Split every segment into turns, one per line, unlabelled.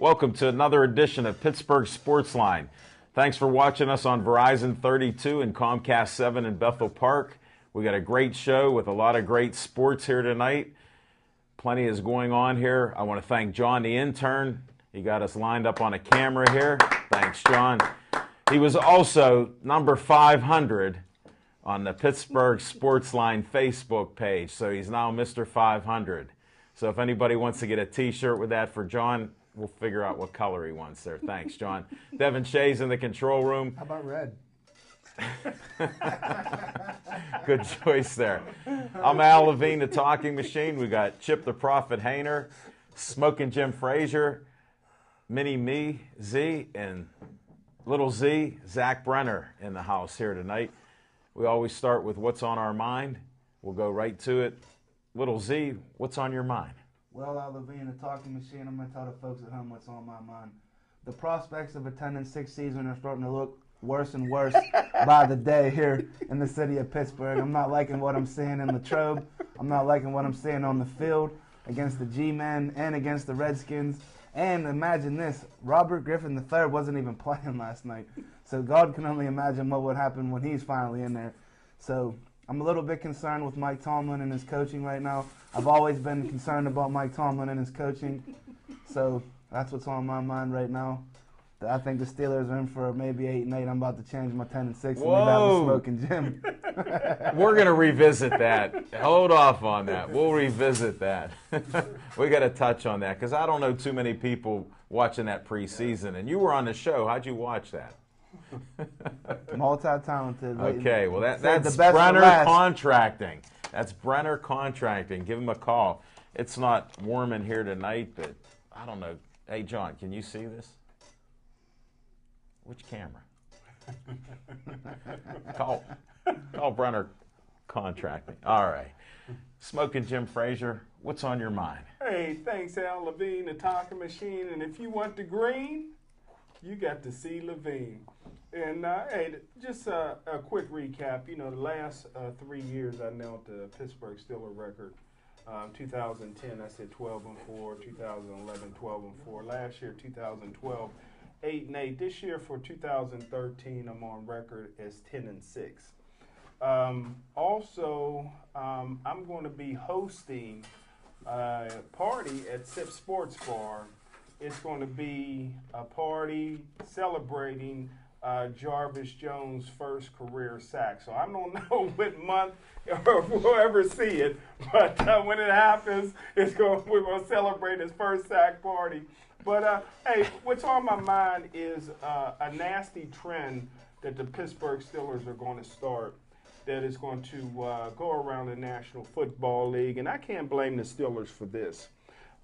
Welcome to another edition of Pittsburgh Sportsline. Thanks for watching us on Verizon 32 and Comcast 7 in Bethel Park. We got a great show with a lot of great sports here tonight. Plenty is going on here. I want to thank John, the intern. He got us lined up on a camera here. Thanks, John. He was also number 500 on the Pittsburgh Sportsline Facebook page, so he's now Mr. 500. So if anybody wants to get a T-shirt with that for John, we'll figure out what color he wants there. Thanks, John. Devin Shea's in the control room.
How about red?
Good choice there. I'm Al Levine, the talking machine. We got Chip the Prophet Hayner, Smoking Jim Frazier, Mini Me, Z, and Little Z, Zach Brenner in the house here tonight. We always start with what's on our mind. We'll go right to it. Little Z, what's on your mind?
Well, Al Levine, the talking machine, I'm going to tell the folks at home what's on my mind. The prospects of attending sixth season are starting to look worse and worse by the day here in the city of Pittsburgh. I'm not liking what I'm seeing in Latrobe. I'm not liking what I'm seeing on the field against the G-Men and against the Redskins. And imagine this, Robert Griffin III wasn't even playing last night. So God can only imagine what would happen when he's finally in there. So I'm a little bit concerned with Mike Tomlin and his coaching right now. I've always been concerned about Mike Tomlin and his coaching. So that's what's on my mind right now. I think the Steelers are in for maybe 8-8. I'm about to change my 10-6 and leave out with Smoking Jim.
We're going to revisit that. Hold off on that. We'll revisit that. We got to touch on that because I don't know too many people watching that preseason. And you were on the show. How'd you watch that?
Multi-talented.
Okay, well that's Brenner Contracting. That's Brenner Contracting. Give him a call. It's not warm in here tonight, but I don't know. Hey, John, can you see this? Which camera? Call Brenner Contracting. All right. Smoking Jim Frazier, what's on your mind?
Hey, thanks, Al Levine, the talking machine. And if you want the green, you got to see Levine. And, hey, just a quick recap. You know, the last 3 years I knelt the Pittsburgh Steelers record. 2010, I said 12-4. 2011, 12-4. Last year, 2012, 8-8. This year, for 2013, I'm on record as 10-6. Also, I'm going to be hosting a party at Sip Sports Bar. It's going to be a party celebrating Jarvis Jones' first career sack. So I don't know what month or we'll ever see it, but when it happens, we're going to celebrate his first sack party. But, hey, what's on my mind is a nasty trend that the Pittsburgh Steelers are going to start that is going to go around the National Football League, and I can't blame the Steelers for this.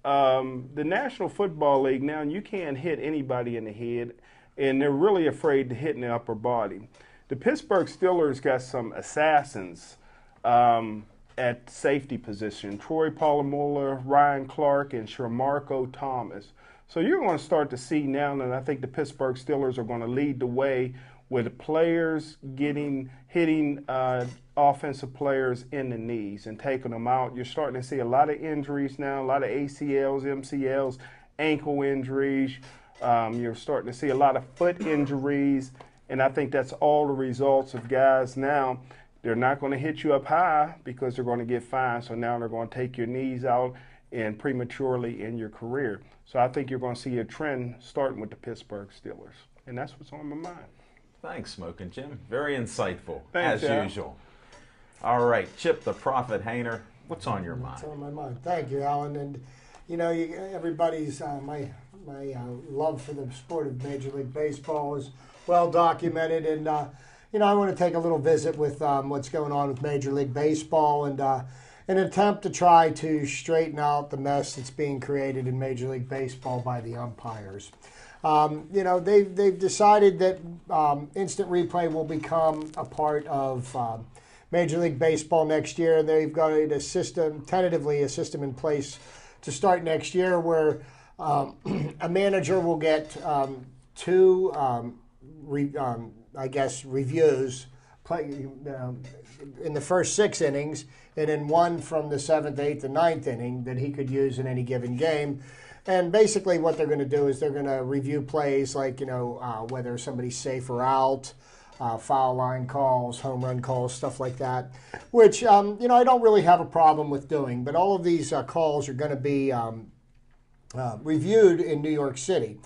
The National Football League now, you can't hit anybody in the head, and they're really afraid to hit in the upper body. The Pittsburgh Steelers got some assassins at safety position, Troy Polamalu, Ryan Clark, and Shamarko Thomas. So you're going to start to see now, and I think the Pittsburgh Steelers are going to lead the way with players hitting offensive players in the knees and taking them out. You're starting to see a lot of injuries now, a lot of ACLs, MCLs, ankle injuries. You're starting to see a lot of foot injuries, and I think that's all the results of guys now. They're not going to hit you up high because they're going to get fined, so now they're going to take your knees out and prematurely in your career. So I think you're going to see a trend starting with the Pittsburgh Steelers, and that's what's on my mind.
Thanks, Smoking Jim. Very insightful,
Thanks,
as
Al.
usual. All right, Chip the Prophet Hayner, what's on your mind?
What's on my mind? Thank you, Alan. And, you know, everybody's, my love for the sport of Major League Baseball is well documented. And, you know, I want to take a little visit with what's going on with Major League Baseball and an attempt to try to straighten out the mess that's being created in Major League Baseball by the umpires. You know, they've decided that instant replay will become a part of Major League Baseball next year. They've got tentatively a system in place to start next year where a manager will get two, reviews in the first 6 innings, and then one from the 7th, 8th, and 9th inning that he could use in any given game. And basically what they're going to do is they're going to review plays like, whether somebody's safe or out, foul line calls, home run calls, stuff like that, which, I don't really have a problem with doing. But all of these calls are going to be reviewed in New York City.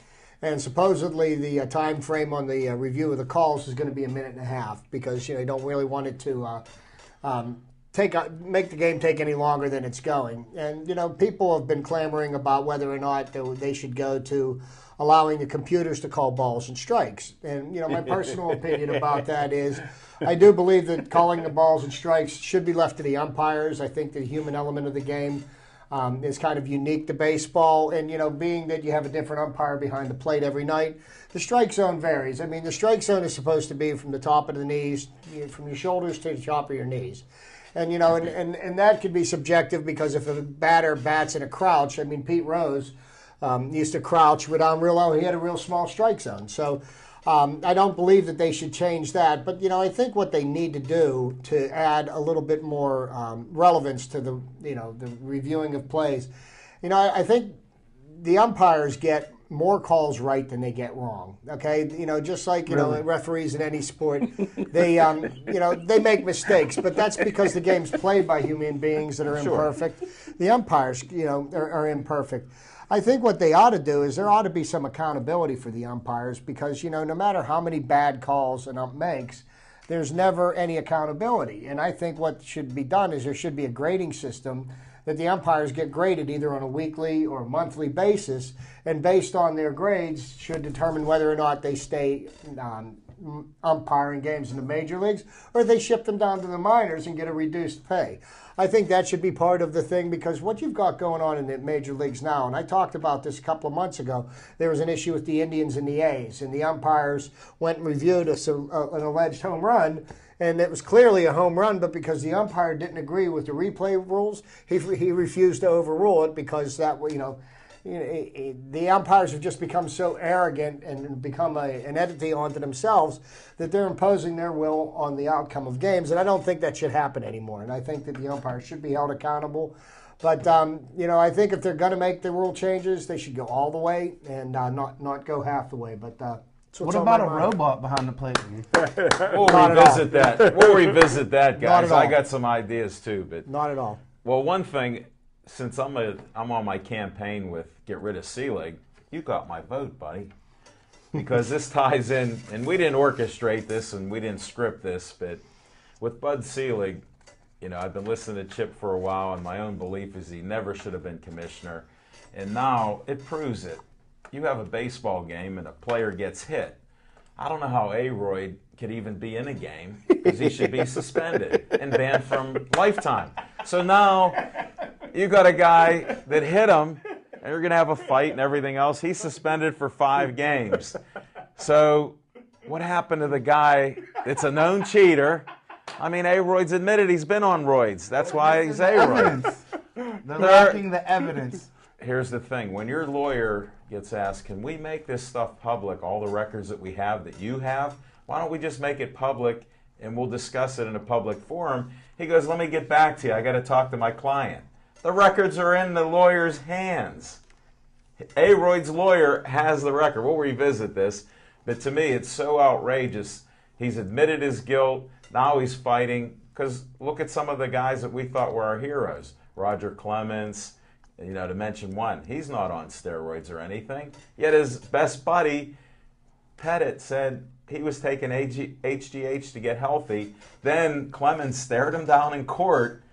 And supposedly the time frame on the review of the calls is going to be a minute and a half because, you don't really want it to make the game take any longer than it's going. And, people have been clamoring about whether or not they should go to allowing the computers to call balls and strikes. And, my personal opinion about that is I do believe that calling the balls and strikes should be left to the umpires. I think the human element of the game is kind of unique to baseball. And, being that you have a different umpire behind the plate every night, the strike zone varies. I mean, the strike zone is supposed to be from the top of the knees, from your shoulders to the top of your knees. And, and that could be subjective because if a batter bats in a crouch, I mean, Pete Rose used to crouch down real low. He had a real small strike zone. So I don't believe that they should change that. But, I think what they need to do to add a little bit more relevance to the reviewing of plays, I think the umpires get more calls right than they get wrong. Okay, just like
Really?
referees in any sport, they they make mistakes, but that's because the game's played by human beings that are imperfect. The umpires, are imperfect. I think what they ought to do is there ought to be some accountability for the umpires because no matter how many bad calls an ump makes, there's never any accountability. And I think what should be done is there should be a grading system that the umpires get graded either on a weekly or monthly basis, and based on their grades should determine whether or not they stay umpiring games in the major leagues or they ship them down to the minors and get a reduced pay. I think that should be part of the thing because what you've got going on in the major leagues now, and I talked about this a couple of months ago, there was an issue with the Indians and the A's, and the umpires went and reviewed an alleged home run, and it was clearly a home run, but because the umpire didn't agree with the replay rules, he refused to overrule it because that, the umpires have just become so arrogant and become an entity unto themselves that they're imposing their will on the outcome of games, and I don't think that should happen anymore. And I think that the umpires should be held accountable. But I think if they're going to make the rule changes, they should go all the way and not go half the way. But
what about a robot behind the plate?
We'll revisit that. We'll revisit that, guys.
Not at all.
I got some ideas too, but
not at all.
well, one thing, since I'm on my campaign with get rid of Selig, you got my vote, buddy, because this ties in, and we didn't orchestrate this and we didn't script this, but with Bud Selig, I've been listening to Chip for a while, and my own belief is he never should have been commissioner, and now it proves it. You have a baseball game and a player gets hit. I don't know how A-Royd could even be in a game because he should be suspended and banned from lifetime. So now you got a guy that hit him, and you're going to have a fight and everything else. He's suspended for 5 games. So what happened to the guy that's a known cheater? I mean, A-Royd's admitted he's been on roids. That's why he's A-Royd.
They're lacking the evidence.
Here's the thing. When your lawyer gets asked, can we make this stuff public, all the records that we have that you have? Why don't we just make it public and we'll discuss it in a public forum? He goes, let me get back to you. I got to talk to my client. The records are in the lawyer's hands. A-Royd's lawyer has the record. We'll revisit this. But to me, it's so outrageous. He's admitted his guilt. Now he's fighting. Because look at some of the guys that we thought were our heroes. Roger Clemens, to mention one. He's not on steroids or anything. Yet his best buddy, Pettit, said he was taking HGH to get healthy. Then Clemens stared him down in court,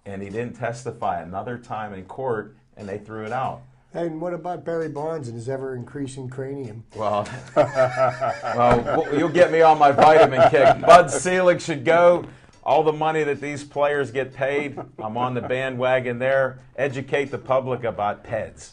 and he didn't testify another time in court, and they threw it out.
And what about Barry Bonds and his ever-increasing cranium?
Well, you'll get me on my vitamin kick. Bud Selig should go. All the money that these players get paid, I'm on the bandwagon there. Educate the public about PEDs.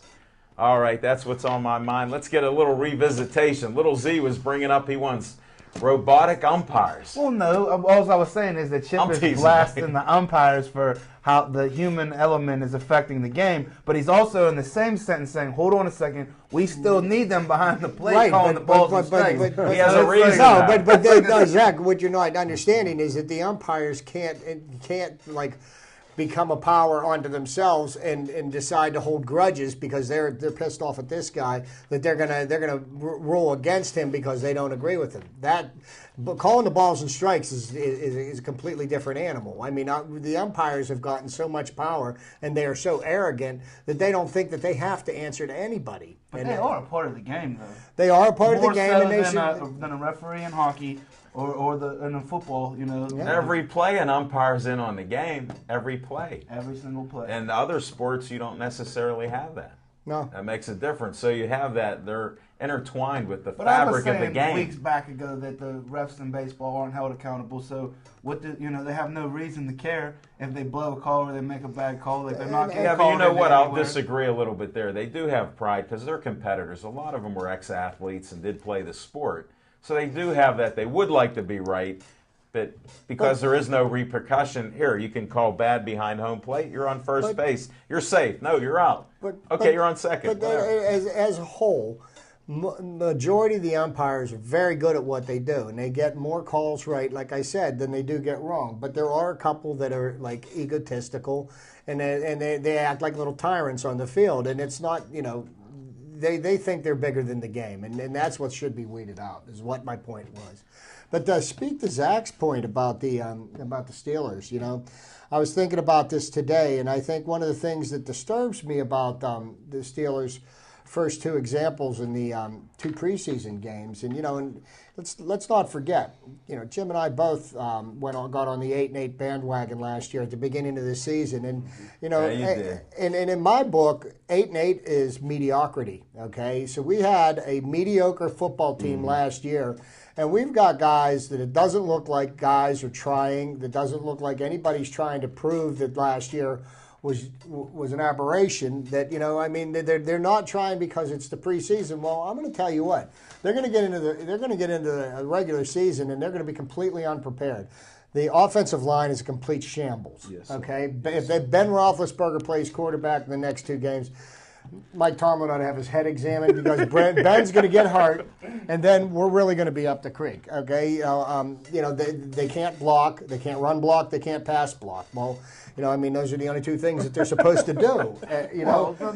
All right, that's what's on my mind. Let's get a little revisitation. Little Z was bringing up he wants robotic umpires.
Well, no. All I was saying is that Chip is blasting the umpires for how the human element is affecting the game, but he's also in the same sentence saying, hold on a second, we still need them behind the plate calling the balls and strikes.
He has a reason.
No, Zach, what you're not understanding is that the umpires can't become a power unto themselves and decide to hold grudges because they're pissed off at this guy, that they're gonna rule against him because they don't agree with him. But calling the balls and strikes is a completely different animal. I mean, the umpires have gotten so much power and they are so arrogant that they don't think that they have to answer to anybody.
But they are a part of the game, though.
They are a part of the game,
More
and they
so than a referee in hockey or in football. You know,
Every play an umpire's in on the game. Every play.
every single play.
And other sports, you don't necessarily have that.
No.
That makes a difference. So you have that. They're intertwined with the
But I was
fabric of the
saying
game.
weeks back ago that the refs in baseball aren't held accountable. So they have no reason to care if they blow a call or they make a bad call. Like they're not getting
Yeah, but you
called
know
in
what? I'll
anywhere.
disagree a little bit there. They do have pride because they're competitors. A lot of them were ex-athletes and did play the sport. So they do have that. They would like to be right, but because there is no repercussion, here, you can call bad behind home plate. You're on first base. You're safe. No, you're out. You're on second.
But as a whole, majority of the umpires are very good at what they do, and they get more calls right, like I said, than they do get wrong. But there are a couple that are like egotistical, and they act like little tyrants on the field, and it's not, they think they're bigger than the game, and that's what should be weeded out, is what my point was. But to speak to Zach's point about the Steelers, I was thinking about this today, and I think one of the things that disturbs me about the Steelers' first two examples in the two preseason games, and let's not forget, Jim and I both got on the 8-8 bandwagon last year at the beginning of the season, and
you did.
And in my book, 8-8 is mediocrity. Okay, so we had a mediocre football team last year. And we've got guys that it doesn't look like guys are trying. That doesn't look like anybody's trying to prove that last year was an aberration. That they're not trying because it's the preseason. Well, I'm going to tell you what, they're going to get into the regular season and they're going to be completely unprepared. The offensive line is a complete shambles.
Yes,
okay, if Ben Roethlisberger plays quarterback in the next two games, Mike Tomlin ought to have his head examined because Ben's going to get hurt, and then we're really going to be up the creek. Okay, they can't block, they can't run block, they can't pass block. Well, those are the only two things that they're supposed to do.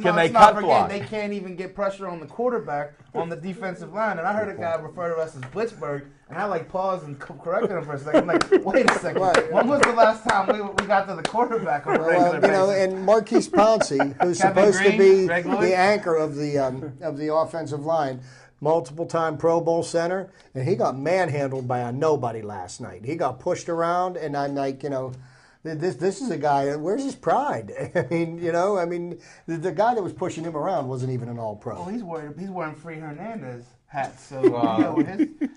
Can they cut block?
They can't even get pressure on the quarterback on the defensive line. And I heard a guy refer to us as Blitzburg, and I paused and corrected him for a second. I'm like, wait a second.
Right.
When was the last time we got to the quarterback on a regular basis?
And Marquise Pouncey, who's
Kevin
supposed
Green,
to be
Greg Lloyd.
the anchor of the offensive line, multiple-time Pro Bowl center, and he got manhandled by a nobody last night. He got pushed around, and I'm like, this is a guy. Where's his pride? The guy that was pushing him around wasn't even an All-Pro.
Oh, he's wearing Free Hernandez hats. So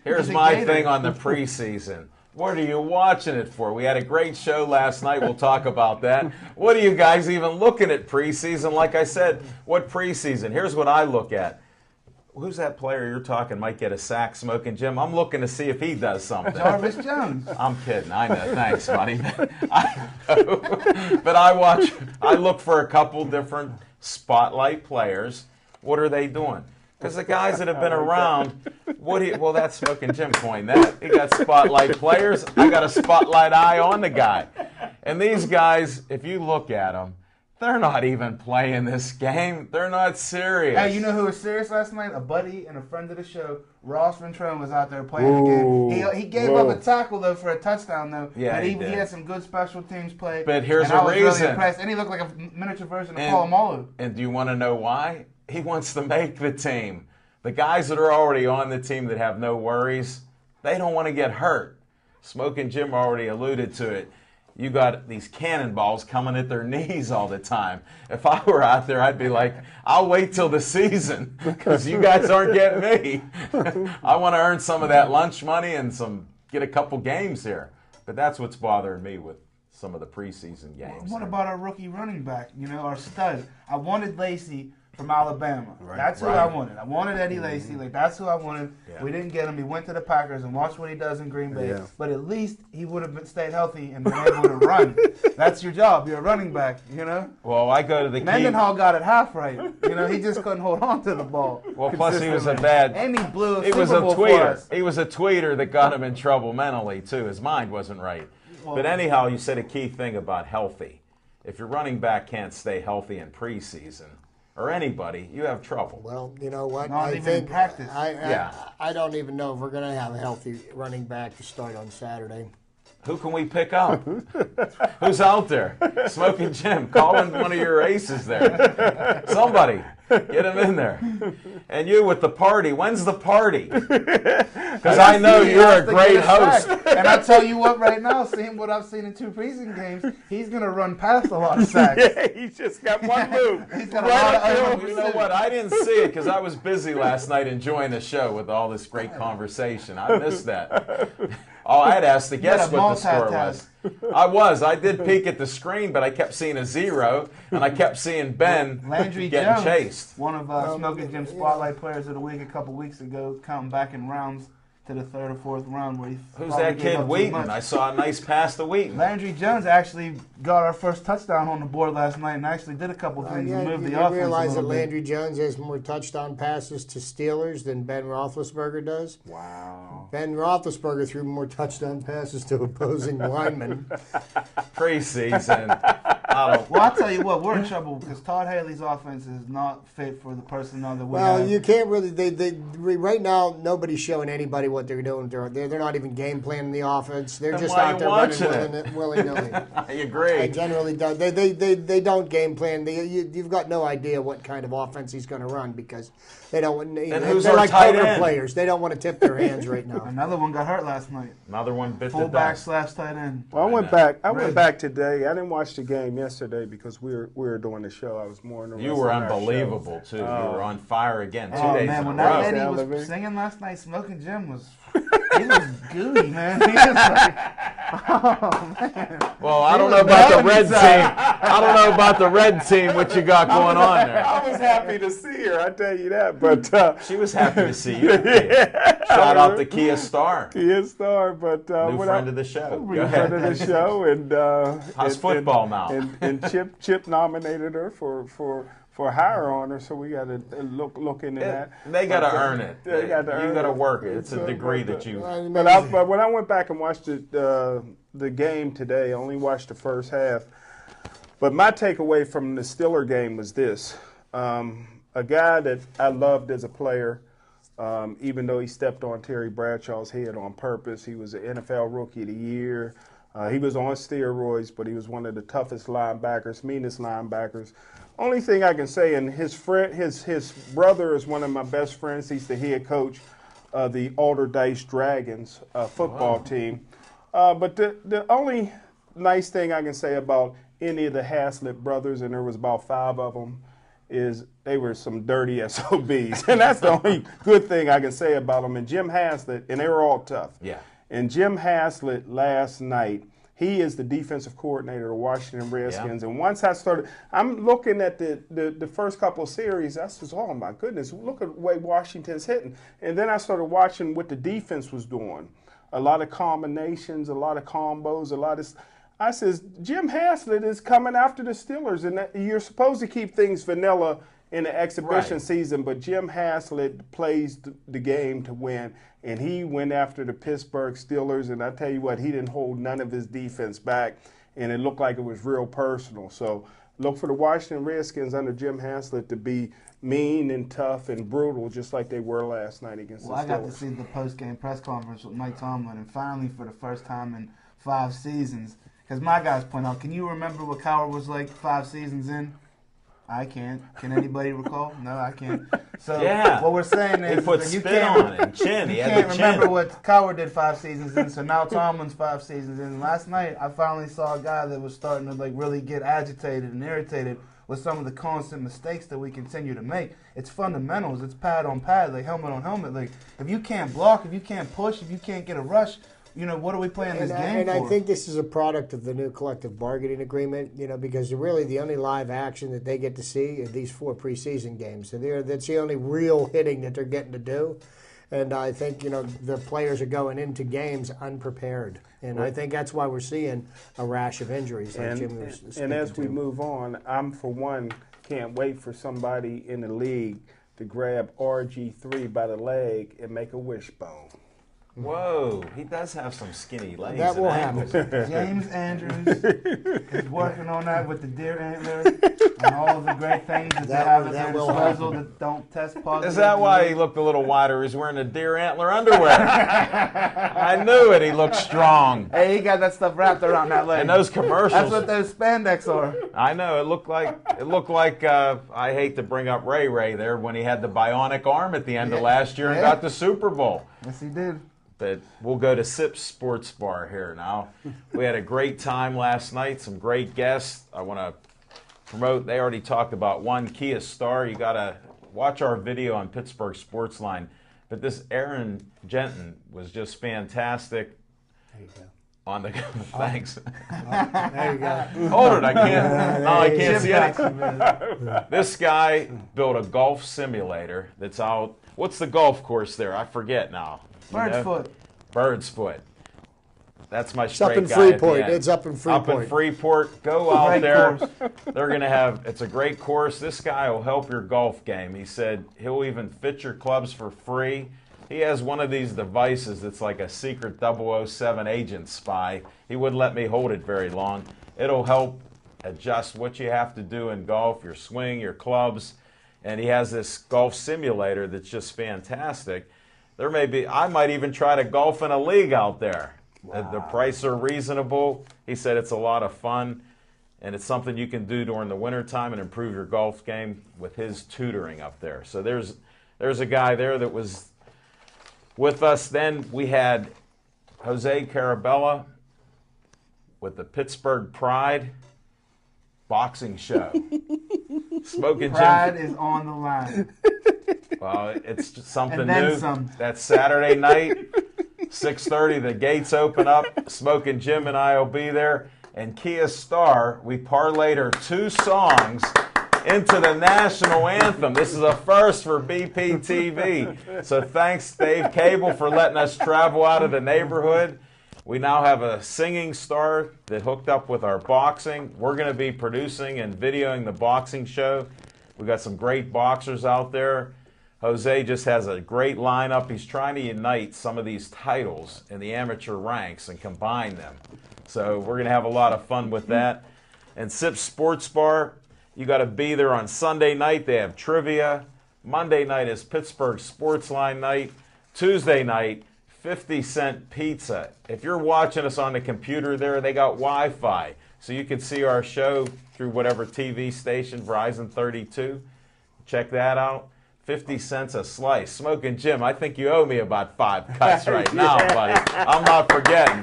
Here's my thing on the preseason. What are you watching it for? We had a great show last night. We'll talk about that. What are you guys even looking at preseason? Like I said, what preseason? Here's what I look at. Who's that player you're talking might get a sack, Smoking Jim? I'm looking to see if he does something.
Jarvis Jones.
I'm kidding. I know. Thanks, buddy. But I look for a couple different spotlight players. What are they doing? Because the guys that have been around, well, that's Smoking Jim coined that. He got spotlight players. I got a spotlight eye on the guy. And these guys, if you look at them, they're not even playing this game. They're not serious.
Hey, you know who was serious last night? A buddy and a friend of the show, Ross Ventrone, was out there playing the game. He gave up a tackle, though, for a touchdown, though.
Yeah,
and
he
he
did.
had some good special teams play.
But here's
and I
a
was
reason.
really impressed. And he looked like a miniature version of Polamalu.
And do you want to know why? He wants to make the team. The guys that are already on the team that have no worries, they don't want to get hurt. Smoking Jim already alluded to it. You got these cannonballs coming at their knees all the time. If I were out there, I'd be like, I'll wait till the season because you guys aren't getting me. I want to earn some of that lunch money and get a couple games here. But that's what's bothering me with some of the preseason games.
What about our rookie running back, our stud? I wanted Lacy from Alabama. Right. That's who I wanted. I wanted Eddie Lacy. That's who I wanted. Yeah. We didn't get him. He went to the Packers and watched what he does in Green Bay. Yeah. But at least he would have stayed healthy and been able to run. That's your job. You're a running back,
Well, I go to the
Mendenhall got it half right. He just couldn't hold on to the ball.
Well, plus he was a bad...
And he blew a
He was
Super
a
Bowl
tweeter.
for us.
He was a tweeter that got him in trouble mentally, too. His mind wasn't right. Well, but anyhow, you said a key thing about healthy. if your running back can't stay healthy in preseason, or anybody, you have trouble.
Well, you know what?
Not even in practice.
I don't even know if we're going to have a healthy running back to start on Saturday.
Who can we pick up? Who's out there? Smoking Jim. Call in one of your aces there. Somebody. Get him in there. And you with the party. When's the party? Because I know you're a great host.
And I tell you what, right now, seeing what I've seen in 2 preseason games, he's going to run past a lot of sacks.
Yeah, he's just got one move.
He's got a lot of
You know what? I didn't see it because I was busy last night enjoying the show with all this great conversation. I missed that. Oh, I had asked the guest what the score was. I did peek at the screen, but I kept seeing a 0, and I kept seeing Ben
Landry
getting
Jones,
chased.
one of Smoking Jim's Spotlight Players of the Week a couple weeks ago, counting back in rounds to the 3rd or 4th round. Where he
Who's that kid, Wheaton? I saw a nice pass to Wheaton.
Landry Jones actually got our first touchdown on the board last night and actually did a couple things to move the offense.
You realize that
a little bit.
Landry Jones has more touchdown passes to Steelers than Ben Roethlisberger does?
Wow.
Ben Roethlisberger threw more touchdown passes to opposing linemen.
Preseason.
Well, I'll tell you what, we're in trouble because Todd Haley's offense is not fit for the personnel that we have.
Well, you can't really. Right now, nobody's showing anybody what they're doing. They're not even game planning the offense. They're
Then
just
why
out
you
there
watching
running willy-nilly.
I agree.
They generally don't. They don't game plan. You've got no idea what kind of offense he's going to run because they don't.
And who's
they're
our
like
tight
poker
end?
players. They don't want to tip their hands right now.
Another one got hurt last night.
Another one bit the
Fullback
dust.
/ tight end.
Well, I went
Really?
back today. I didn't watch the game yesterday because we were doing the show. I was more in the
You
rest
were
of our
unbelievable, too. You were on fire again 2
Oh
days
man,
in
when
a row.
that lady
Living.
was singing last night, Smoking Jim was he was gooey, man. He was like, oh man.
Well, I don't know about the red team. I don't know about the red team, what you got going on there.
I was happy to see her, I tell you that. But
She was happy to see you. Shout out to Kia Star,
Kia Star, but
new friend of the show. Go
friend
ahead.
of the show, and
How's football now?
And Chip nominated her for higher honor, so we got to look into that.
They got to earn it.
They got to
You
earn
got to
it.
work it. It's a degree that you.
But when I went back and watched the game today, I only watched the first half. But my takeaway from the Steeler game was this: a guy that I loved as a player, even though he stepped on Terry Bradshaw's head on purpose. He was an NFL Rookie of the Year. He was on steroids, but he was one of the toughest linebackers, meanest linebackers. Only thing I can say, and his brother is one of my best friends. He's the head coach of the Alderdice Dragons football team. But the only nice thing I can say about any of the Haslett brothers, and there was about 5 of them, is they were some dirty SOBs. And that's the only good thing I can say about them. And Jim Haslett, and they were all tough.
Yeah.
And Jim Haslett last night, he is the defensive coordinator of the Washington Redskins.
Yeah.
And once I started, I'm looking at the first couple of series. I says, oh, my goodness, look at the way Washington's hitting. And then I started watching what the defense was doing. A lot of combinations, a lot of combos, a lot of – I says, Jim Haslett is coming after the Steelers. And you're supposed to keep things vanilla in the exhibition season, but Jim Haslett plays the game to win, and he went after the Pittsburgh Steelers, and I tell you what, he didn't hold none of his defense back, and it looked like it was real personal. So look for the Washington Redskins under Jim Haslett to be mean and tough and brutal, just like they were last night against the Steelers.
I got to see the post-game press conference with Mike Tomlin, and finally, for the first time in 5 seasons, because my guys point out, can you remember what Cowher was like 5 seasons in? I can't. Can anybody recall? No, I can't. So what we're saying is
he put
you
spit on it and chin.
You
He had
can't
the
remember
chin.
what Cowher did 5 seasons in. So now Tomlin's 5 seasons in. And last night I finally saw a guy that was starting to really get agitated and irritated with some of the constant mistakes that we continue to make. It's fundamentals. It's pad on pad, like helmet on helmet. Like if you can't block, if you can't push, if you can't get a rush, what are we playing this game for?
And I think this is a product of the new collective bargaining agreement, because really the only live action that they get to see are these 4 preseason games. So that's the only real hitting that they're getting to do. And I think, the players are going into games unprepared. And I think that's why we're seeing a rash of injuries. Like Jim was
and as we
speaking to.
move on, I'm, for one, can't wait for somebody in the league to grab RG3 by the leg and make a wishbone.
Whoa, he does have some skinny legs.
That will
and
happen.
ankles.
James Andrews is working on that with the deer antler and all of the great things that they have at their disposal that don't test positive.
Is that why he looked a little wider? He's wearing a deer antler underwear. I knew it. He looked strong.
Hey, he got that stuff wrapped around that leg.
And those commercials.
That's what those spandex are.
I know. It looked like I hate to bring up Ray there when he had the bionic arm at the end of last year and got the Super Bowl.
Yes, he did.
But we'll go to Sips Sports Bar here now. We had a great time last night, some great guests. I want to promote, they already talked about one, Kia Star. You got to watch our video on Pittsburgh Sportsline. But this Aaron Jensen was just fantastic.
There you go.
On the thanks.
There you go.
Hold it, I can't. Oh, I can't see it. This guy built a golf simulator that's out. What's the golf course there? I forget now.
Bird's Foot.
Bird's Foot. That's my
It's
straight
up in
guy at the
Freeport.
end.
It's up in Freeport.
Up in Freeport. Go out
Great
there.
course.
They're going to have, it's a great course. This guy will help your golf game. He said he'll even fit your clubs for free. He has one of these devices that's like a secret 007 agent spy. He wouldn't let me hold it very long. It'll help adjust what you have to do in golf, your swing, your clubs. And he has this golf simulator that's just fantastic. There may be, I might even try to golf in a league out there. Wow. The prices are reasonable. He said it's a lot of fun, and it's something you can do during the wintertime and improve your golf game with his tutoring up there. So there's a guy there that was with us. Then we had Jose Carabella with the Pittsburgh Pride boxing show. Smoking
Pride
Jim
is on the line.
Well, it's just something
And then
new.
some.
That's Saturday night, 6:30. The gates open up. Smoking Jim and I will be there. And Kia Star, we parlayed her 2 songs into the national anthem. This is a first for BPTV. So thanks, Dave Cable, for letting us travel out of the neighborhood. We now have a singing star that hooked up with our boxing. We're going to be producing and videoing the boxing show. We got some great boxers out there. Jose just has a great lineup. He's trying to unite some of these titles in the amateur ranks and combine them. So we're going to have a lot of fun with that. And Sips Sports Bar, you got to be there on Sunday night. They have trivia. Monday night is Pittsburgh Sportsline night. Tuesday night, 50-cent pizza. If you're watching us on the computer there, they got Wi-Fi. So you can see our show through whatever TV station, Verizon 32. Check that out. 50 cents a slice. Smoking Jim, I think you owe me about 5 cuts right now, buddy. I'm not forgetting.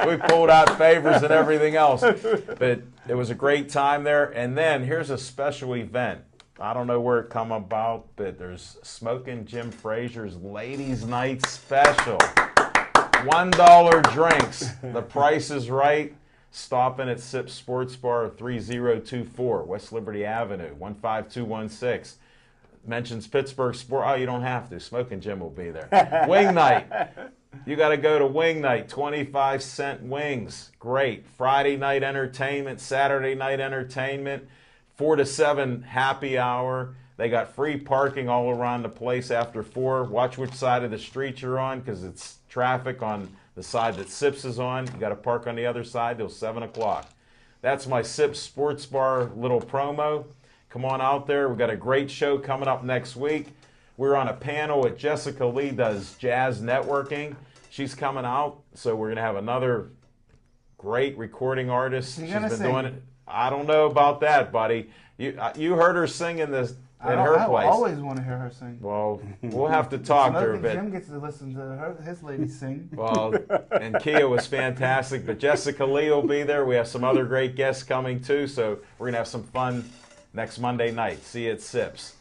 We pulled out favors and everything else. But it was a great time there. And then here's a special event. I don't know where it come about, but there's Smoking Jim Frazier's Ladies Night Special. $1 drinks. The price is right. Stopping at Sips Sports Bar 3024 West Liberty Avenue, 15216. Mentions Pittsburgh Sport. Oh, you don't have to. Smoking Jim will be there. Wing night. You got to go to wing night. 25-cent wings. Great. Friday night entertainment. Saturday night entertainment. 4 to 7 happy hour. They got free parking all around the place after 4. Watch which side of the street you're on because it's traffic on the side that Sips is on. You got to park on the other side till 7 o'clock. That's my Sips Sports Bar little promo. Come on out there. We've got a great show coming up next week. We're on a panel with Jessica Lee does jazz networking. She's coming out, so we're going to have another great recording artist. She's been doing it. I don't know about that, buddy. You heard her sing in this in her place.
I always want to hear her sing.
Well, we'll have to talk to her a bit.
Jim gets to listen to his ladies sing.
Well, and Kia was fantastic, but Jessica Lee will be there. We have some other great guests coming too, so we're going to have some fun next Monday night. See you at Sips.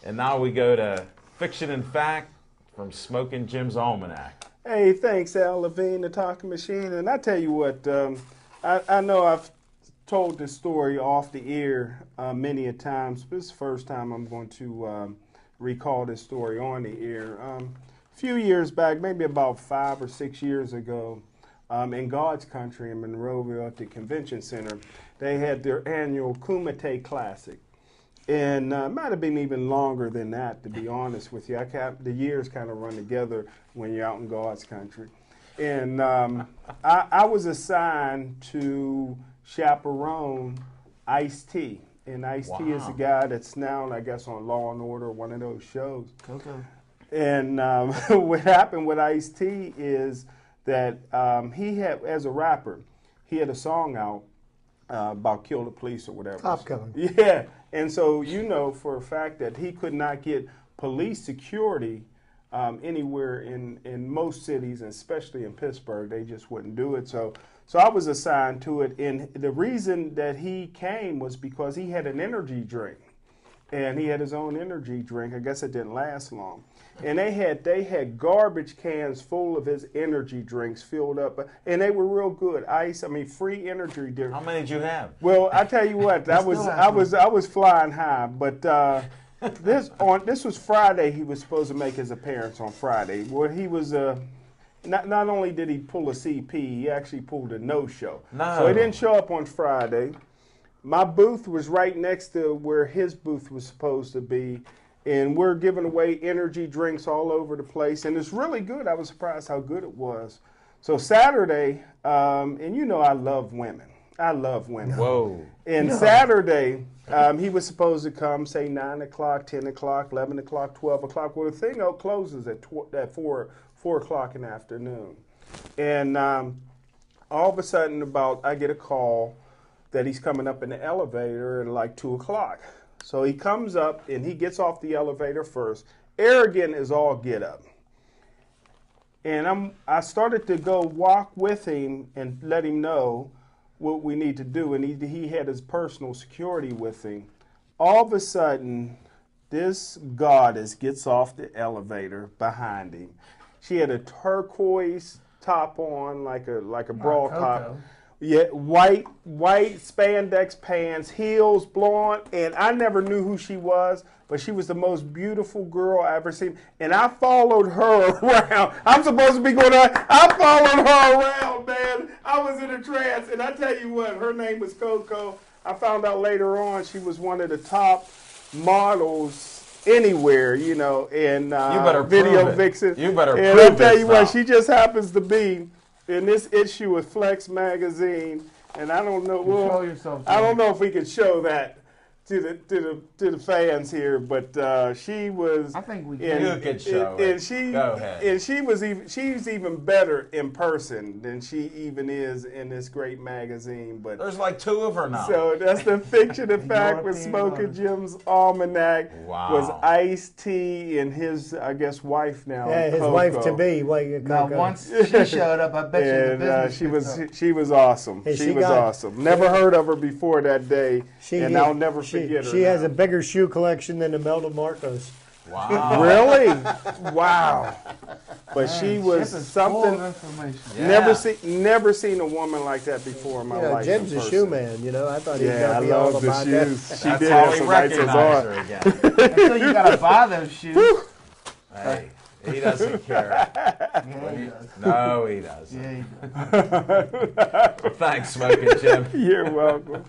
And now we go to Fiction and Fact from Smoking Jim's Almanac.
Hey, thanks, Al Levine, the Talking Machine. And I tell you what, I know I've told this story off the air many a times, but it's the first time I'm going to recall this story on the air. A few years back, maybe about 5 or 6 years ago, in God's country in Monroeville at the Convention Center, they had their annual Kumite Classic. And it might have been even longer than that, to be honest with you. The years kind of run together when you're out in God's country. And I was assigned to chaperone Ice-T. And Ice-T is a guy that's now, I guess, on Law and Order, one of those shows.
Okay.
And what happened with Ice-T is that he had, as a rapper, he had a song out about kill the police or whatever.
Cop killing.
Yeah. And so you know for a fact that he could not get police security anywhere in most cities, and especially in Pittsburgh. They just wouldn't do it. So I was assigned to it. And the reason that he came was because he had an energy drink. And he had his own energy drink. I guess it didn't last long. And they had garbage cans full of his energy drinks filled up, and they were real good. Free energy drinks.
How many did you have?
Well, I tell you what, I was flying high. But this was Friday. He was supposed to make his appearance on Friday. Well, he was not only did he pull a CP, he actually pulled a no-show.
No.
So he didn't show up on Friday. My booth was right next to where his booth was supposed to be, and we're giving away energy drinks all over the place, and it's really good. I was surprised how good it was. So Saturday, and you know I love women. I love women.
Whoa.
And Saturday, he was supposed to come, say, 9 o'clock, 10 o'clock, 11 o'clock, 12 o'clock. Well, the thing closes at 4 o'clock in the afternoon. And all of a sudden, I get a call that he's coming up in the elevator at like 2 o'clock. So he comes up and he gets off the elevator first. Arrogant as all get up. And I started to go walk with him and let him know what we need to do. And he had his personal security with him. All of a sudden, this goddess gets off the elevator behind him. She had a turquoise top on, like a bra top. Yeah, white spandex pants, heels, blonde, and I never knew who she was, but she was the most beautiful girl I ever seen. And I followed her around. I'm supposed to be going on. I followed her around, man. I was in a trance, and I tell you what, her name was Coco. I found out later on she was one of the top models anywhere, you know, in Video Vixen.
You better prove
it.
it.
And I tell you what, she just happens to be in this issue of Flex magazine, and I don't know.
Control yourself,
I don't know if we could show that to the fans here, but she was.
I think we can.
You could show it. Go ahead.
And she's even better in person than she even is in this great magazine. But
there's like 2 of her now.
So that's the fiction of fact with Smoking Jim's Almanac.
Wow.
Was Ice-T and his, I guess, wife now.
Yeah, his
Coco.
wife to be.
Now, once she showed up, I bet you the business
she was awesome.
Hey,
she was awesome. Never heard of her before that day, and I'll never forget her.
She has a bigger shoe collection than Imelda Marcos.
Wow. Really? Wow. But she was something.
Yeah.
Never seen a woman like that before in my life.
Jim's a shoe man, you know. I thought he'd be
I
all
love the
about
shoes.
that.
She
That's
did
how
have
we
some nice ones
recognize
on.
her again.
So you gotta buy those shoes.
Hey, he doesn't care.
Yeah, he does.
No, he doesn't.
Yeah, he does.
Thanks, Smoking Jim.
You're welcome.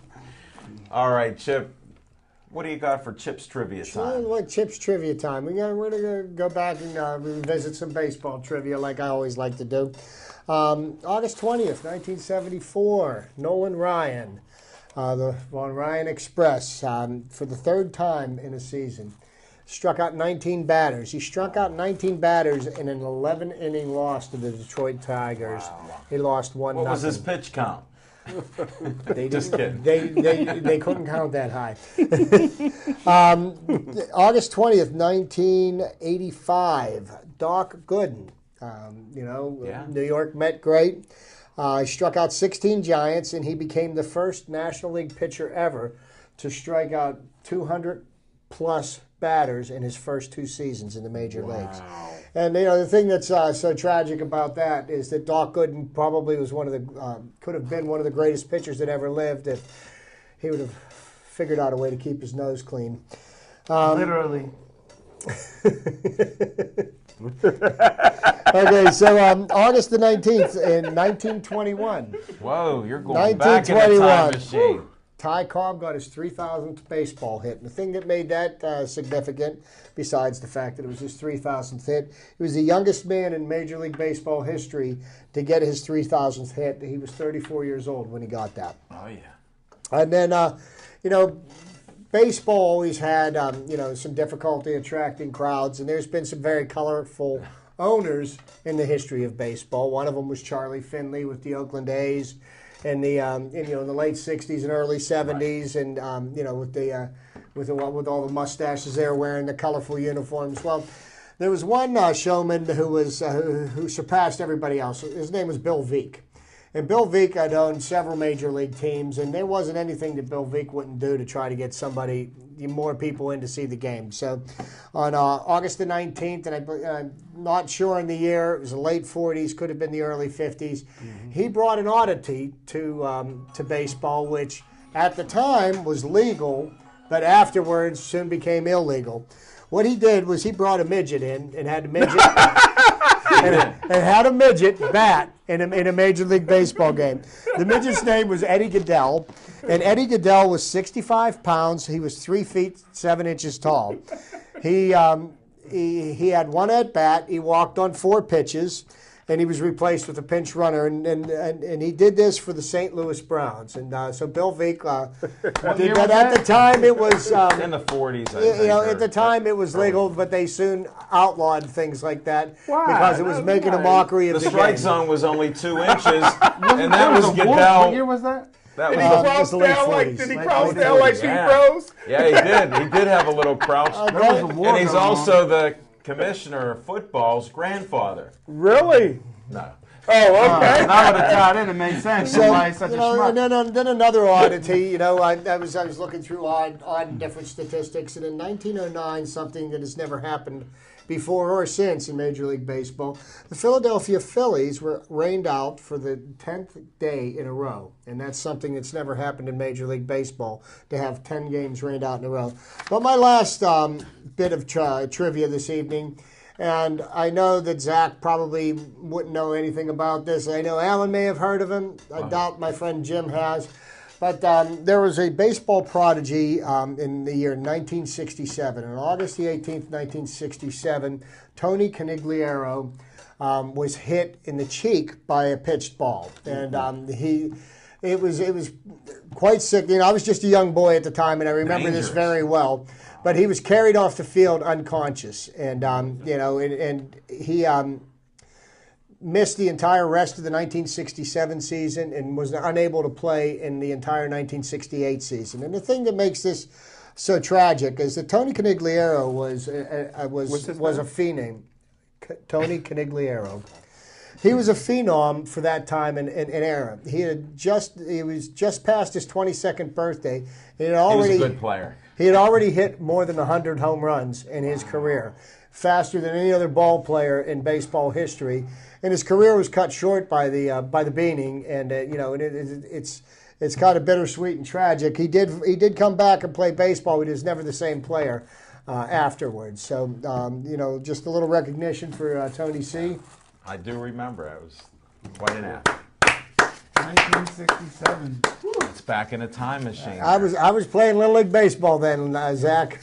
All right, Chip. What do you got for Chip's trivia time?
Like Chip's trivia time. We're gonna go back and revisit some baseball trivia, like I always like to do. August 20th, 1974. Nolan Ryan, the Ryan Express, for the 3rd time in a season, struck out 19 batters. He struck out 19 batters in an 11-inning loss to the Detroit Tigers.
Wow.
He lost 1-0.
What was his pitch count? Just kidding.
They couldn't count that high. August 20th, 1985. Doc Gooden, New York Met great. He struck out 16 Giants, and he became the first National League pitcher ever to strike out 200-plus batters in his first 2 seasons in the major leagues. And the thing that's so tragic about that is that Doc Gooden probably was could have been one of the greatest pitchers that ever lived if he would have figured out a way to keep his nose clean.
Literally.
Okay, so August the 19th in 1921.
Whoa, you're going back in the time machine.
Ty Cobb got his 3,000th baseball hit. And the thing that made that significant, besides the fact that it was his 3,000th hit, he was the youngest man in Major League Baseball history to get his 3,000th hit. He was 34 years old when he got that.
Oh, yeah.
And then, baseball always had, some difficulty attracting crowds, and there's been some very colorful owners in the history of baseball. One of them was Charlie Finley with the Oakland A's in the in the late '60s and early '70s, and with all the mustaches they were wearing, the colorful uniforms. Well, there was one showman who surpassed everybody else. His name was Bill Veeck. And Bill Veeck had owned several major league teams, and there wasn't anything that Bill Veeck wouldn't do to try to get more people in to see the game. So on August the 19th, and I'm not sure in the year, it was the late 40s, could have been the early 50s, he brought an oddity to baseball, which at the time was legal, but afterwards soon became illegal. What he did was he brought a midget in and had a midget... and had a midget bat in a Major League Baseball game. The midget's name was Eddie Goodell, and Eddie Goodell was 65 pounds. He was 3 feet 7 inches tall. He had one at bat. He walked on 4 pitches, and he was replaced with a pinch runner. And he did this for the St. Louis Browns. And so Bill Veeck did that. At the time, it was
in the 40s.
At the time, it was legal, but they soon outlawed things like that because it was making a mockery of
the strike
game.
zone was only 2 inches, and that was Goodell.
What year was that?
That
Did
was
he
the
cross down like Pete Rose?
Yeah, he did. He did have a little crouch.
There was a war
And he's
going on.
also the commissioner of football's grandfather.
Really?
No.
Oh, okay.
That would have tied in. It made sense.
So,
Why he's such a schmuck.
and then another oddity, I was looking through odd and different statistics, and in 1909, something that has never happened before or since in Major League Baseball, the Philadelphia Phillies were rained out for the 10th day in a row, and that's something that's never happened in Major League Baseball, to have 10 games rained out in a row. But my last bit of trivia this evening, and I know that Zach probably wouldn't know anything about this. I know Alan may have heard of him. I doubt my friend Jim has. But there was a baseball prodigy in the year 1967. On August the 18th, 1967, Tony Conigliaro was hit in the cheek by a pitched ball. And it was quite sick. I was just a young boy at the time, and I remember this very well. But he was carried off the field unconscious, and he missed the entire rest of the 1967 season and was unable to play in the entire 1968 season. And the thing that makes this so tragic is that Tony Conigliaro was a phenom. Tony Conigliaro. He was a phenom for that time and era. He was just past his 22nd birthday. He was
a good player.
He had already hit more than 100 home runs in his career, faster than any other ball player in baseball history. And his career was cut short by the beaning, and it's kind of bittersweet and tragic. He did come back and play baseball, but he was never the same player afterwards. So just a little recognition for Tony C.
I do remember. I was quite an athlete.
1967.
It's back in a time machine.
I was playing Little League Baseball then, Zach.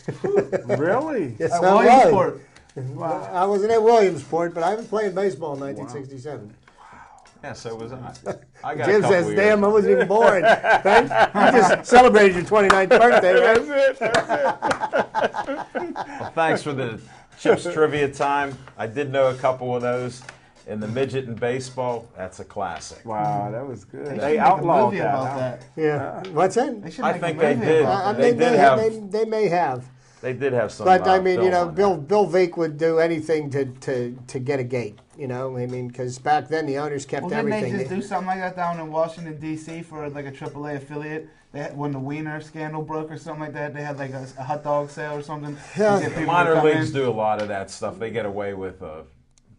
Really?
Yes,
At
I was.
Williamsport.
Wow.
I wasn't at Williamsport, but I was playing baseball in 1967.
Yeah, so was I. I got a
Jim
couple
says,
years.
damn, I wasn't even born. You just celebrated your 29th birthday, right?
That's it.
Well, thanks for the Chips trivia time. I did know a couple of those. In the midget and baseball, that's a classic.
Wow, that was good.
They
They
should make a
outlawed
movie
that.
about
huh?
that.
Yeah. What's that?
They should
I
make
think
a
they
movie
did.
about
They did have.
They may have.
They did have some.
But I mean,
film on
Bill
that.
Veeck would do anything to get a gate. Because back then the owners kept
Well, didn't
everything.
they just do something like that down in Washington, D.C. for like a AAA affiliate? They had, when the Wiener scandal broke or something like that, they had like a hot dog sale or something.
Yeah.
To get
The
people to
minor
come
leagues
in.
do a lot of that stuff. They get away with a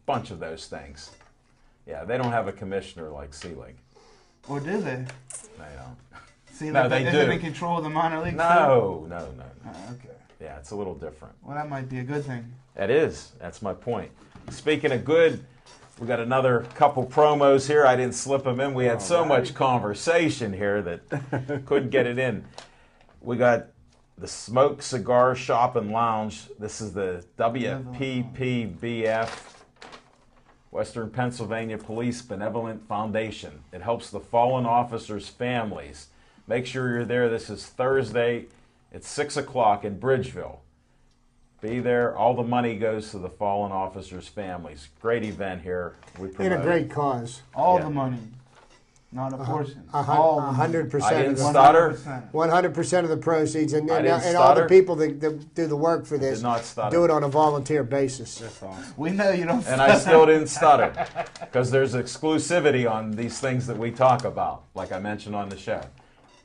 bunch of those things. Yeah, they don't have a commissioner like Sea League.
Or do they?
They don't.
See,
No,
like,
they
is
do.
it in control of the minor leagues?
No.
Okay.
Yeah, it's a little different.
Well, that might be a good thing.
That is. That's my point. Speaking of good, We got another couple promos here. I didn't slip them in. We had so much conversation here that couldn't get it in. We got the Smoke Cigar Shop and Lounge. This is the WPPBF, Western Pennsylvania Police Benevolent Foundation. It helps the fallen officers' families. Make sure you're there. This is Thursday at 6 o'clock in Bridgeville. Be there. All the money goes to the fallen officers' families. Great event here. We
In a great cause.
All the money, not a portion. All the money.
100%.
I didn't
of the,
stutter.
100% of the proceeds, and
I didn't
all the
stutter.
people that do the work for this
Did not stutter.
do it on a volunteer basis.
That's awesome.
We know you don't.
And I still didn't stutter because there's exclusivity on these things that we talk about, like I mentioned on the show.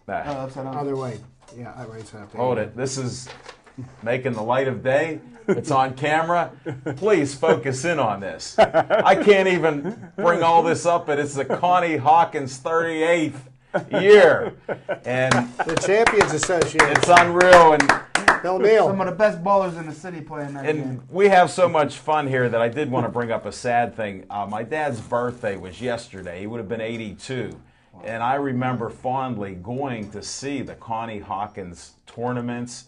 Nah,
upside down.
Other way. Yeah, that way.
hold it. This is making the light of day. It's on camera. Please focus in on this. I can't even bring all this up, but it's the Connie Hawkins 38th year. And
The Champions Association.
it's unreal. And
Bill Neal.
Some of the best ballers in the city playing that game.
And we have so much fun here that I did want to bring up a sad thing. My dad's birthday was yesterday. He would have been 82. And I remember fondly going to see the Connie Hawkins tournaments.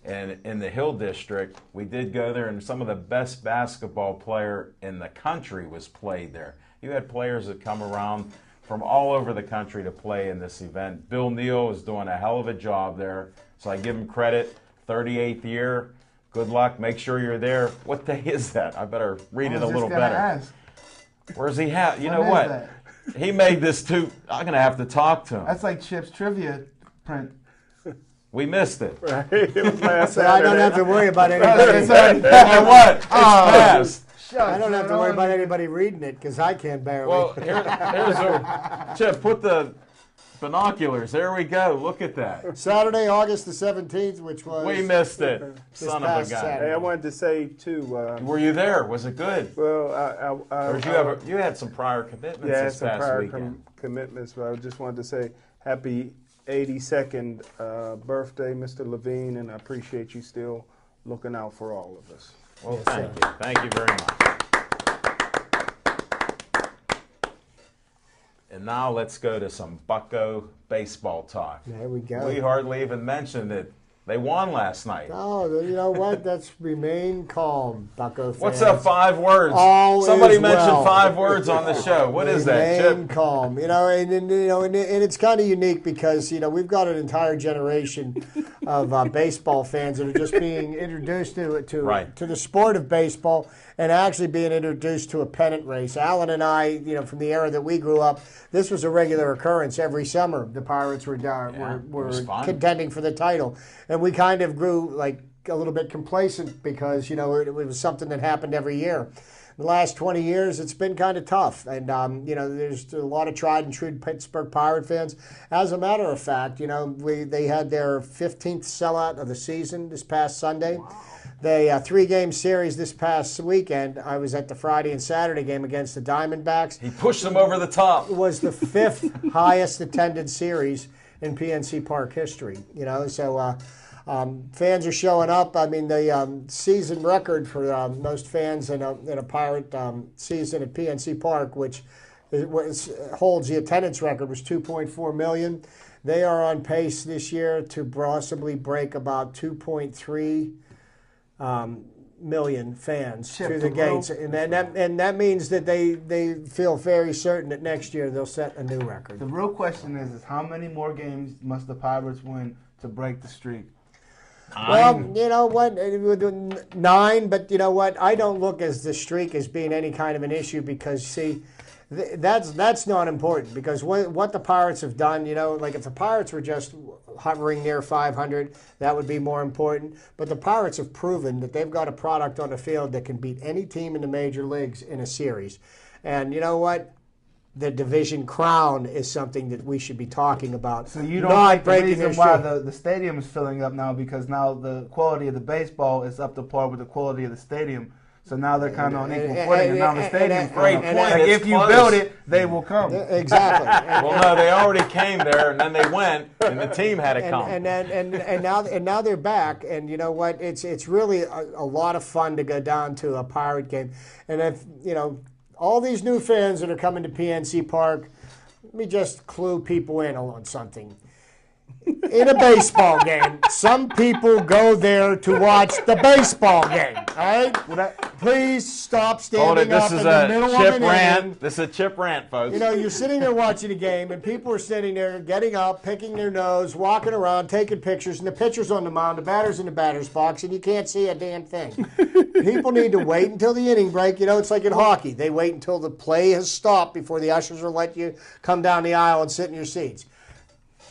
And in the Hill District, we did go there, and some of the best basketball player in the country was played there. You had players that come around from all over the country to play in this event. Bill Neal is doing a hell of a job there, so I give him credit. 38th year. Good luck. Make sure you're there. What day is that? I better read it a little better.
Ask.
Where's he at? You know
When is
what?
that?
He made this too. I'm going to have to talk to him.
That's like Chip's trivia print.
We missed it.
It was last
So I don't have to worry about anybody.
You know what? It's fast.
I don't have to worry about anybody reading it because I can barely.
Well, here's a Chip. Put the binoculars. There we go. Look at that.
Saturday, August the 17th, which was
We missed it. Son of a
past
gun.
Saturday.
Hey, I wanted to say too.
Were you there? Was it good?
Well,
Or did you had some prior commitments
yeah,
this
some
past
prior
weekend?
commitments, but I just wanted to say happy 82nd birthday, Mr. Levine, and I appreciate you still looking out for all of us.
Well,
Yes,
thank
sir.
you. Thank you very much. And now let's go to some Bucko baseball talk.
There we go.
We hardly even mentioned that they won last night.
Oh, you know what? That's remain calm, Bucko fans.
What's up? 5 words.
All
Somebody
is
mentioned
well.
5 words on the show. What is that,
Remain
Chip?
calm. You know, and it's kind of unique because we've got an entire generation of baseball fans that are just being introduced to
Right.
the sport of baseball and actually being introduced to a pennant race. Alan and I, from the era that we grew up, this was a regular occurrence every summer. The Pirates were
it was fun.
contending for the title, and we kind of grew like a little bit complacent because it was something that happened every year. The last 20 years, it's been kind of tough, and there's a lot of tried and true Pittsburgh Pirate fans. As a matter of fact, they had their 15th sellout of the season this past Sunday. Wow. The 3-game series this past weekend, I was at the Friday and Saturday game against the Diamondbacks.
He pushed them over the top.
It was the 5th highest attended series in PNC Park history. So fans are showing up. I mean, the season record for most fans in a Pirate season at PNC Park, which holds the attendance record, was 2.4 million. They are on pace this year to possibly break about 2.3 million fans through the gates, and that means that they feel very certain that next year they'll set a new record.
The real question is how many more games must the Pirates win to break the streak?
9.
Well, you know what? We're doing 9, but you know what? I don't look as the streak as being any kind of an issue because, see, that's not important because what the Pirates have done, like if the Pirates were just hovering near 500, that would be more important. But the Pirates have proven that they've got a product on the field that can beat any team in the major leagues in a series. And you know what? The division crown is something that we should be talking about.
So you don't
not
think the reason
their
why
streak.
the stadium is filling up now because now the quality of the baseball is up to par with the quality of the stadium. So now they're kind of on equal footing, and now the stadium's
great
filling up.
point.
Like
It's
if you
close.
build it, they will come.
Exactly.
Well, no, they already came there, and then they went, and the team had to come.
And now they're back, and you know what? It's really a lot of fun to go down to a Pirate game, and if all these new fans that are coming to PNC Park, let me just clue people in on something. In a baseball game, some people go there to watch the baseball game. All right? Please stop standing up in the middle of an inning.
This is a chip rant, folks.
You know, you're sitting there watching a game, and people are sitting there getting up, picking their nose, walking around, taking pictures, and the pitcher's on the mound, the batter's in the batter's box, and you can't see a damn thing. People need to wait until the inning break. You know, it's like in hockey. They wait until the play has stopped before the ushers will let you come down the aisle and sit in your seats.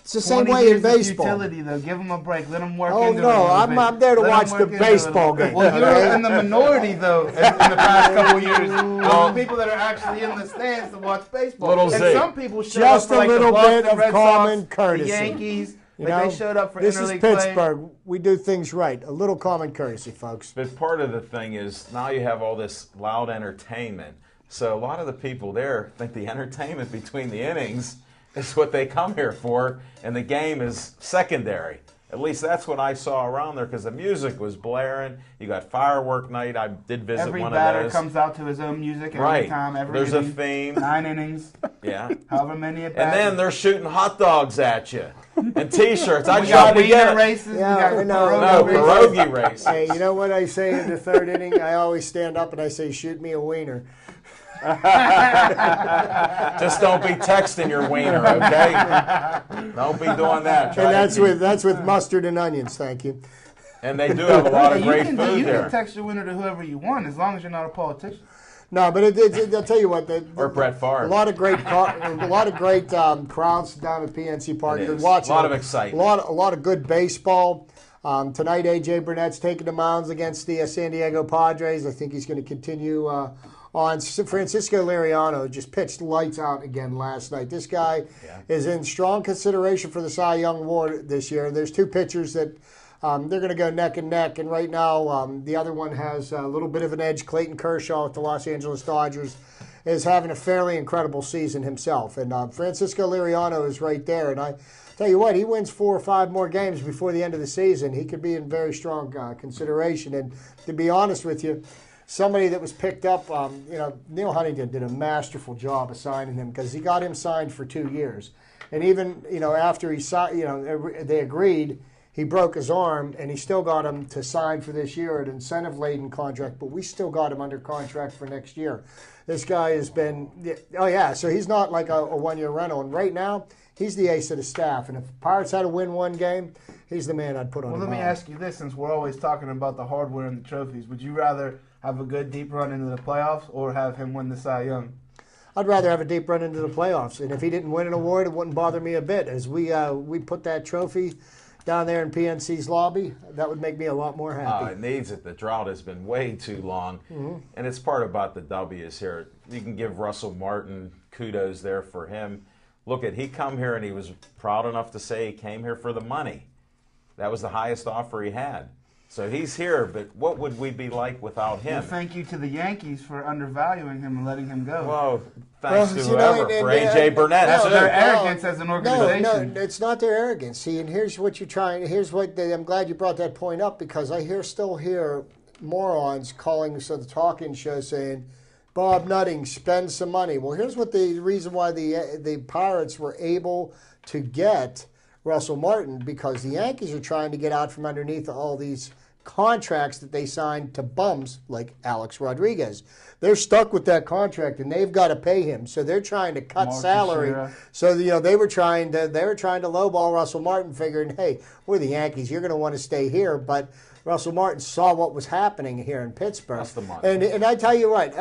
It's the same way in baseball.
Futility, though. Give them a break. Let them work
into
it. Oh,
no, I'm there to watch the baseball game.
Well, you're in the minority, though, in the past couple years. Well, people that are actually in the stands to watch baseball. Some people show up for like the Boston Red Sox, the Yankees. They showed up for interleague play.
This is Pittsburgh. We do things right. A little common courtesy, folks.
But part of the thing is now you have all this loud entertainment. So a lot of the people there think the entertainment between the innings is what they come here for, and the game is secondary. At least that's what I saw around there, because the music was blaring. You got firework night. I did visit one of those.
Every batter comes out to his own music every time.
There's a theme.
9 innings.
Yeah.
However many at
bat. And then they're shooting hot dogs at you and T-shirts.
We got wiener races.
Yeah,
pierogi races.
Hey, you know what I say in the third inning? I always stand up and I say, "Shoot me a wiener."
Just don't be texting your wiener, okay? Don't be doing that.
And that's with mustard and onions, thank you.
And they do have a lot of great food there.
You can text your wiener to whoever you want, as long as you're not a politician.
No, but I'll tell you what.
Or Brett Favre.
A lot of great crowds down at PNC Park. You're watching
a lot of excitement.
A lot of good baseball. Tonight, A.J. Burnett's taking the mounds against the San Diego Padres. I think he's going to continue on. Francisco Liriano just pitched lights out again last night. This guy is in strong consideration for the Cy Young Award this year. There's two pitchers that they're going to go neck and neck, and right now the other one has a little bit of an edge. Clayton Kershaw with the Los Angeles Dodgers is having a fairly incredible season himself, and Francisco Liriano is right there. And I tell you what, he wins 4 or 5 more games before the end of the season, he could be in very strong consideration. And to be honest with you, somebody that was picked up, Neil Huntington did a masterful job of signing him, because he got him signed for 2 years. And even, after he signed, they agreed, he broke his arm, and he still got him to sign for this year, an incentive-laden contract, but we still got him under contract for next year. This guy has been, so he's not like a one-year rental. And right now, he's the ace of the staff. And if Pirates had to win one game, he's the man I'd put on the mound.
Well, let me ask you this, since we're always talking about the hardware and the trophies. Would you rather have a good deep run into the playoffs or have him win the Cy Young?
I'd rather have a deep run into the playoffs. And if he didn't win an award, it wouldn't bother me a bit. As we put that trophy down there in PNC's lobby, that would make me a lot more happy.
It needs it. The drought has been way too long. Mm-hmm. And it's part about the W's here. You can give Russell Martin kudos there for him. Look, he come here and he was proud enough to say he came here for the money. That was the highest offer he had. So he's here, but what would we be like without him?
Well, thank you to the Yankees for undervaluing him and letting him go.
Well, thanks to whoever, for A.J. Burnett.
That's their arrogance as an organization.
No, it's not their arrogance. See, and here's what you're trying. I'm glad you brought that point up, because I still hear morons calling the talking show saying, Bob Nutting, spend some money. Well, here's what the reason why the Pirates were able to get Russell Martin, because the Yankees are trying to get out from underneath all these contracts that they signed to bums like Alex Rodriguez. They're stuck with that contract, and they've got to pay him. So they're trying to cut salary. So they were trying to lowball Russell Martin, figuring, hey, we're the Yankees. You're going to want to stay here, but Russell Martin saw what was happening here in Pittsburgh.
That's the money.
And I tell you what,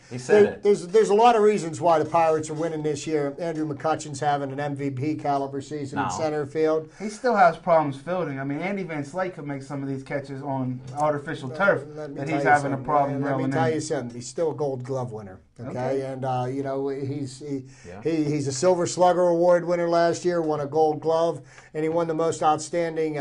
he said
there's a lot of reasons why the Pirates are winning this year. Andrew McCutchen's having an MVP caliber season in center field.
He still has problems fielding. I mean, Andy Van Slyke could make some of these catches on artificial turf, but he's having a problem.
Let me tell you something. He's still a Gold Glove winner. Okay, and he's a Silver Slugger Award winner last year, won a Gold Glove, and he won the most outstanding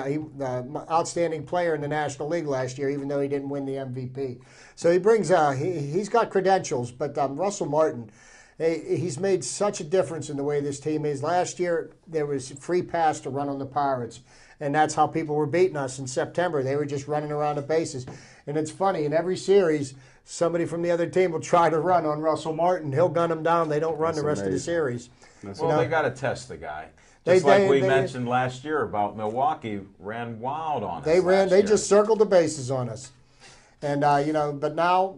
player in the National League last year, even though he didn't win the MVP. So he brings he's got credentials, but Russell Martin, he's made such a difference in the way this team is. Last year there was free pass to run on the Pirates, and that's how people were beating us in September. They were just running around the bases, and it's funny in every series. somebody from the other team will try to run on Russell Martin. He'll gun him down. They don't run the rest of the series.
Well, they got to test the guy. Just like we mentioned last year about Milwaukee ran wild on us.
They just circled the bases on us. And, but now,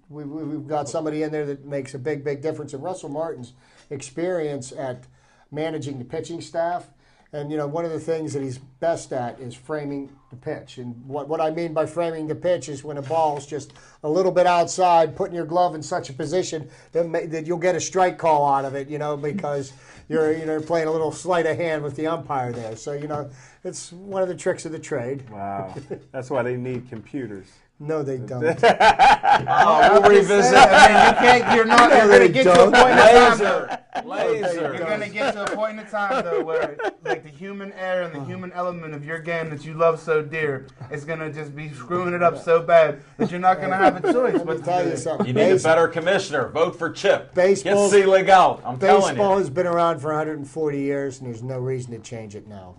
we've got somebody in there that makes a big, big difference. And Russell Martin's experience at managing the pitching staff. And, one of the things that he's best at is framing the pitch. And what I mean by framing the pitch is when a ball's just a little bit outside, putting your glove in such a position that you'll get a strike call out of it, because you're playing a little sleight of hand with the umpire there. So, it's one of the tricks of the trade.
Wow. That's why they need computers.
No, they don't.
We'll revisit.
You're going to get to a point in time.
Laser.
You're going to get to a point in time, though, where like the human error and the human element of your game that you love so dear is going to just be screwing it up so bad that you're not going to have a choice.
Let me tell you something.
You need a better commissioner. Vote for Chip.
Baseball,
Get Selig out. I'm telling you.
Baseball has been around for 140 years, and there's no reason to change it now.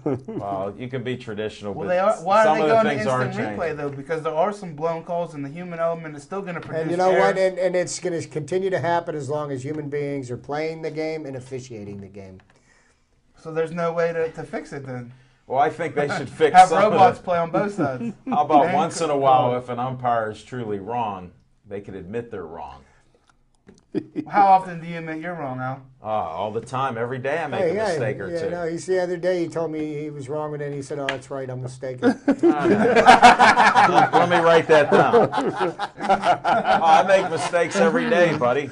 Well, you can be traditional, but
why
some
are they
of the
going to
things
instant
aren't changing.
replay, though? Because there are some blown calls, and the human element is still going to produce
And you know
errors.
what? And it's going to continue to happen as long as human beings are playing the game and officiating the game.
So there's no way to fix it then.
Well, I think they should fix
Have
some
robots
of
play on both sides.
How about once in a while, if an umpire is truly wrong, they could admit they're wrong.
How often do you admit you're wrong, Al?
All the time. Every day I make a mistake or two.
No, the other day he told me he was wrong with it, and he said, "Oh, that's right, I'm mistaken."
Let me write that down. I make mistakes every day, buddy.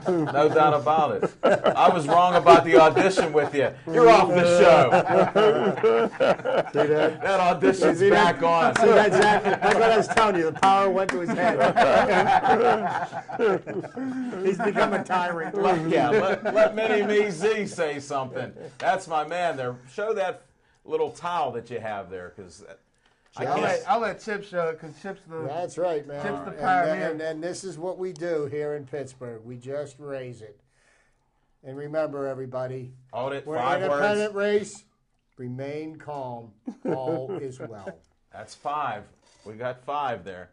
No doubt about it. I was wrong about the audition with you. You're off the show.
See that?
That audition's back on.
See, that's what I was telling you. The power went to his head. He's become a tyrant.
Let Mini-Me Z say something. That's my man there. Show that little towel that you have there, because
I'll let Chip show it, because Chip's the...
That's right, man.
Chip's the pioneer.
And this is what we do here in Pittsburgh. We just raise it. And remember, everybody,
hold it.
we're
5
in a
words.
pennant race. Remain calm. All is well.
That's 5. We got 5 there.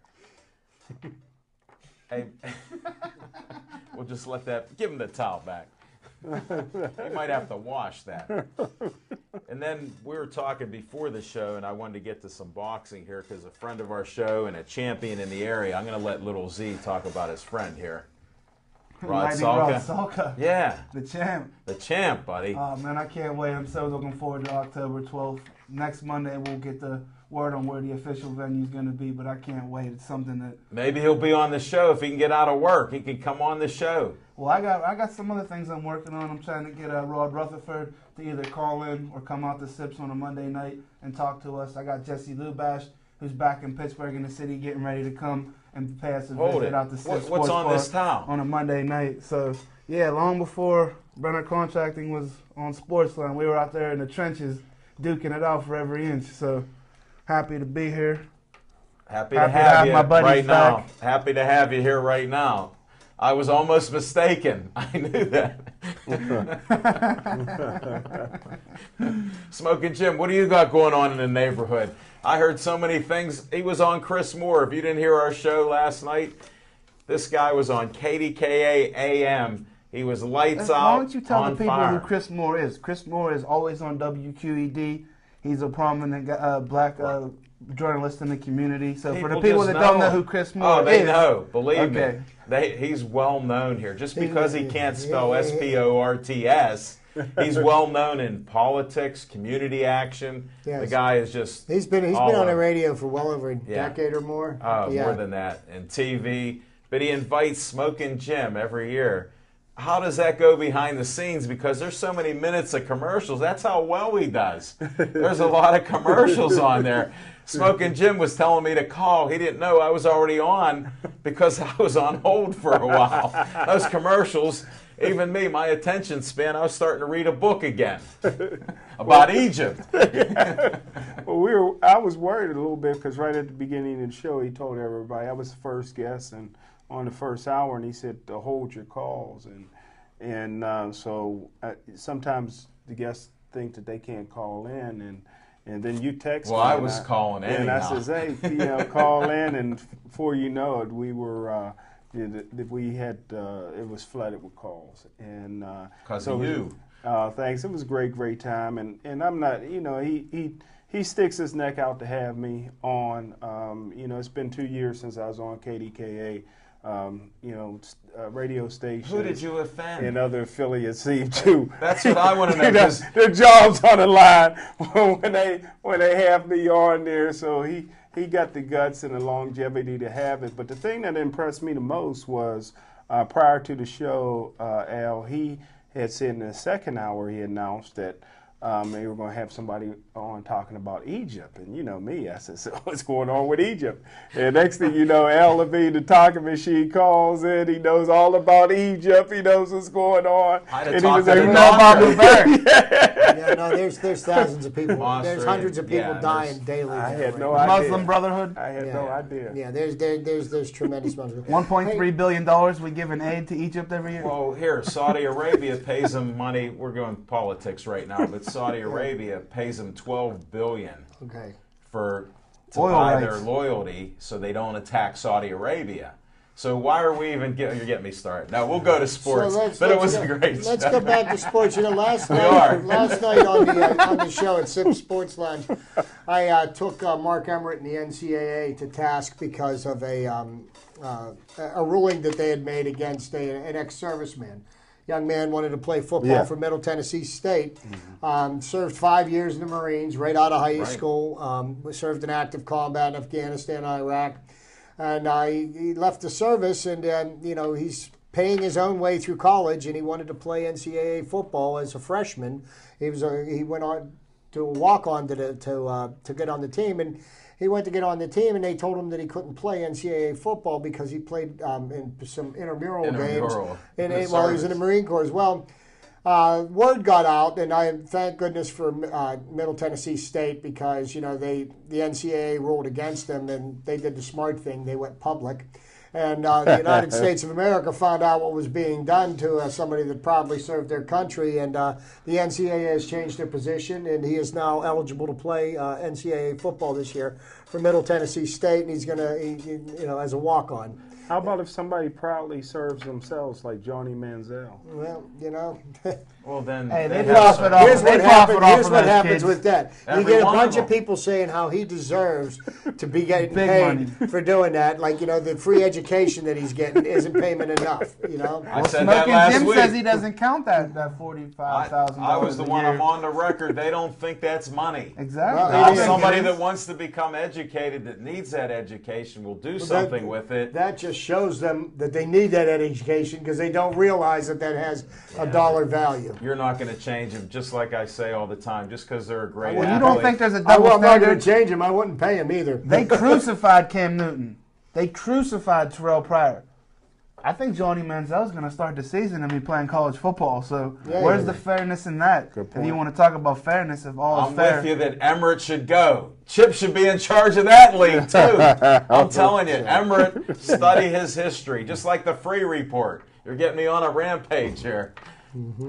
Hey, we'll just let that. Give him the towel back. You might have to wash that. And then we were talking before the show, and I wanted to get to some boxing here because a friend of our show and a champion in the area. I'm going to let Little Z talk about his friend here. Rod Salka. Yeah.
The champ.
The champ, buddy.
Oh, man, I can't wait. I'm so looking forward to October 12th. Next Monday, we'll get the word on where the official venue is going to be, but I can't wait. It's something that...
Maybe he'll be on the show if he can get out of work. He can come on the show.
Well, I got some other things I'm working on. I'm trying to get Rod Rutherford to either call in or come out to Sips on a Monday night and talk to us. I got Jesse Lubash, who's back in Pittsburgh in the city, getting ready to come and pay us a visit out to Sips
What's on
Sports
this towel?
on a Monday night. So, yeah, long before Brenner Contracting was on Sportsline, we were out there in the trenches duking it out for every inch. So, happy to be here.
Happy to have you
my buddies
right now.
back.
Happy to have you here right now. I was almost mistaken. I knew that. Smoking Jim, what do you got going on in the neighborhood? I heard so many things. He was on Chris Moore. If you didn't hear our show last night, this guy was on KDKA AM. He was lights out.
Why don't you tell the people
fire.
who Chris Moore is? Chris Moore is always on WQED. He's a prominent black journalist in the community. So for the people that don't know who Chris Moore is,
they know. Believe
okay.
me, he's well known here. Just because he can't spell SPORTS, he's well known in politics, community action.
Yes.
The guy is just
He's been on the radio for well over a decade or more.
More than that, and TV. But he invites Smoking Jim every year. How does that go behind the scenes? Because there's so many minutes of commercials. That's how well he does. There's a lot of commercials on there. Smoking Jim was telling me to call. He didn't know I was already on because I was on hold for a while. Those commercials, even me, my attention span, I was starting to read a book again about Egypt.
Well, I was worried a little bit because right at the beginning of the show, he told everybody I was the first guest and on the first hour, and he said to hold your calls, and so sometimes the guests think that they can't call in, And then you text me.
Well, I was calling
and
anyhow.
I says, hey, call in. And before you know it, we were, we had, it was flooded with calls. And
Because of you.
Thanks. It was a great time. And I'm not, he sticks his neck out to have me on. It's been 2 years since I was on KDKA. Radio stations.
Who did you offend?
And other affiliates seem to.
That's what I want to know.
Their jobs on the line when they have me on there. So he got the guts and the longevity to have it. But the thing that impressed me the most was prior to the show, Al, he had said in the second hour he announced that they were going to have somebody on talking about Egypt. And you know me, I said, so what's going on with Egypt? And next thing you know, Al Levine, the talking machine, calls in. He knows all about Egypt. He knows what's going on.
And
he was
like,
you
know about the bird.
Yeah, no, there's thousands of people.
Monster,
there's hundreds of people
yeah,
dying daily.
I
there
had
right
no
now.
idea.
Muslim Brotherhood.
I had no idea.
Yeah, there's tremendous amounts of
$1.3 billion we give in aid to Egypt every year.
Well, here, Saudi Arabia pays them money. We're going politics right now, but Saudi Arabia pays them $12 billion
Okay.
to
Oil
buy
rights.
their loyalty so they don't attack Saudi Arabia. So why are we even you're getting me started. Now we'll go to sports, but it was a great
Let's
show.
go back to sports. Last
are.
night on the show at SIP Sportsline, I took Mark Emmert and the NCAA to task because of a ruling that they had made against an ex-serviceman. Young man wanted to play football for Middle Tennessee State. Served 5 years in the Marines right out of high school. Served in active combat in Afghanistan, Iraq. And he left the service, and he's paying his own way through college, and he wanted to play NCAA football as a freshman. He went on to a walk-on to get on the team, and he went to get on the team, and they told him that he couldn't play NCAA football because he played in some intramural games. While he was in the Marine Corps as well. Word got out, and I thank goodness for Middle Tennessee State because the NCAA ruled against them, and they did the smart thing. They went public, and the United States of America found out what was being done to somebody that probably served their country, and the NCAA has changed their position, and he is now eligible to play NCAA football this year for Middle Tennessee State, and he's going to, as a walk-on.
How about if somebody proudly serves themselves like Johnny Manziel?
Well,
Well, then
Hey, they
have
profit
some-
off.
Here's
They
what
profit
happens.
off
Here's
of
what
those
happens
kids.
with that. You
Every
get a
one
bunch
of
of
them.
people saying how he deserves to be getting
Big
paid
money.
for doing that. Like the free education that he's getting isn't payment enough.
I said that
Smoking
last
Jim
week.
says he doesn't count that $45,000.
I was the
a
one.
year.
I'm on the record. They don't think that's money.
Exactly.
Well,
Now,
it is.
somebody that wants to become educated, that needs that education, will do something with it.
That just shows them that they need that education because they don't realize that has a dollar value.
You're not going to change them, just like I say all the time, just because they're a great
Well,
athlete.
you don't think there's a
I'm
double
not going to
standard?
change him. I wouldn't pay him either.
They crucified Cam Newton. They crucified Terrell Pryor. I think Johnny Manziel's going to start the season and be playing college football. So where's the fairness in that?
Good
If
point.
you want to talk about fairness, if all
I'm
is fair.
with you that Emmert should go. Chip should be in charge of that league, too. I'm telling you, Emmert, study his history, just like the Free Report. You're getting me on a rampage here.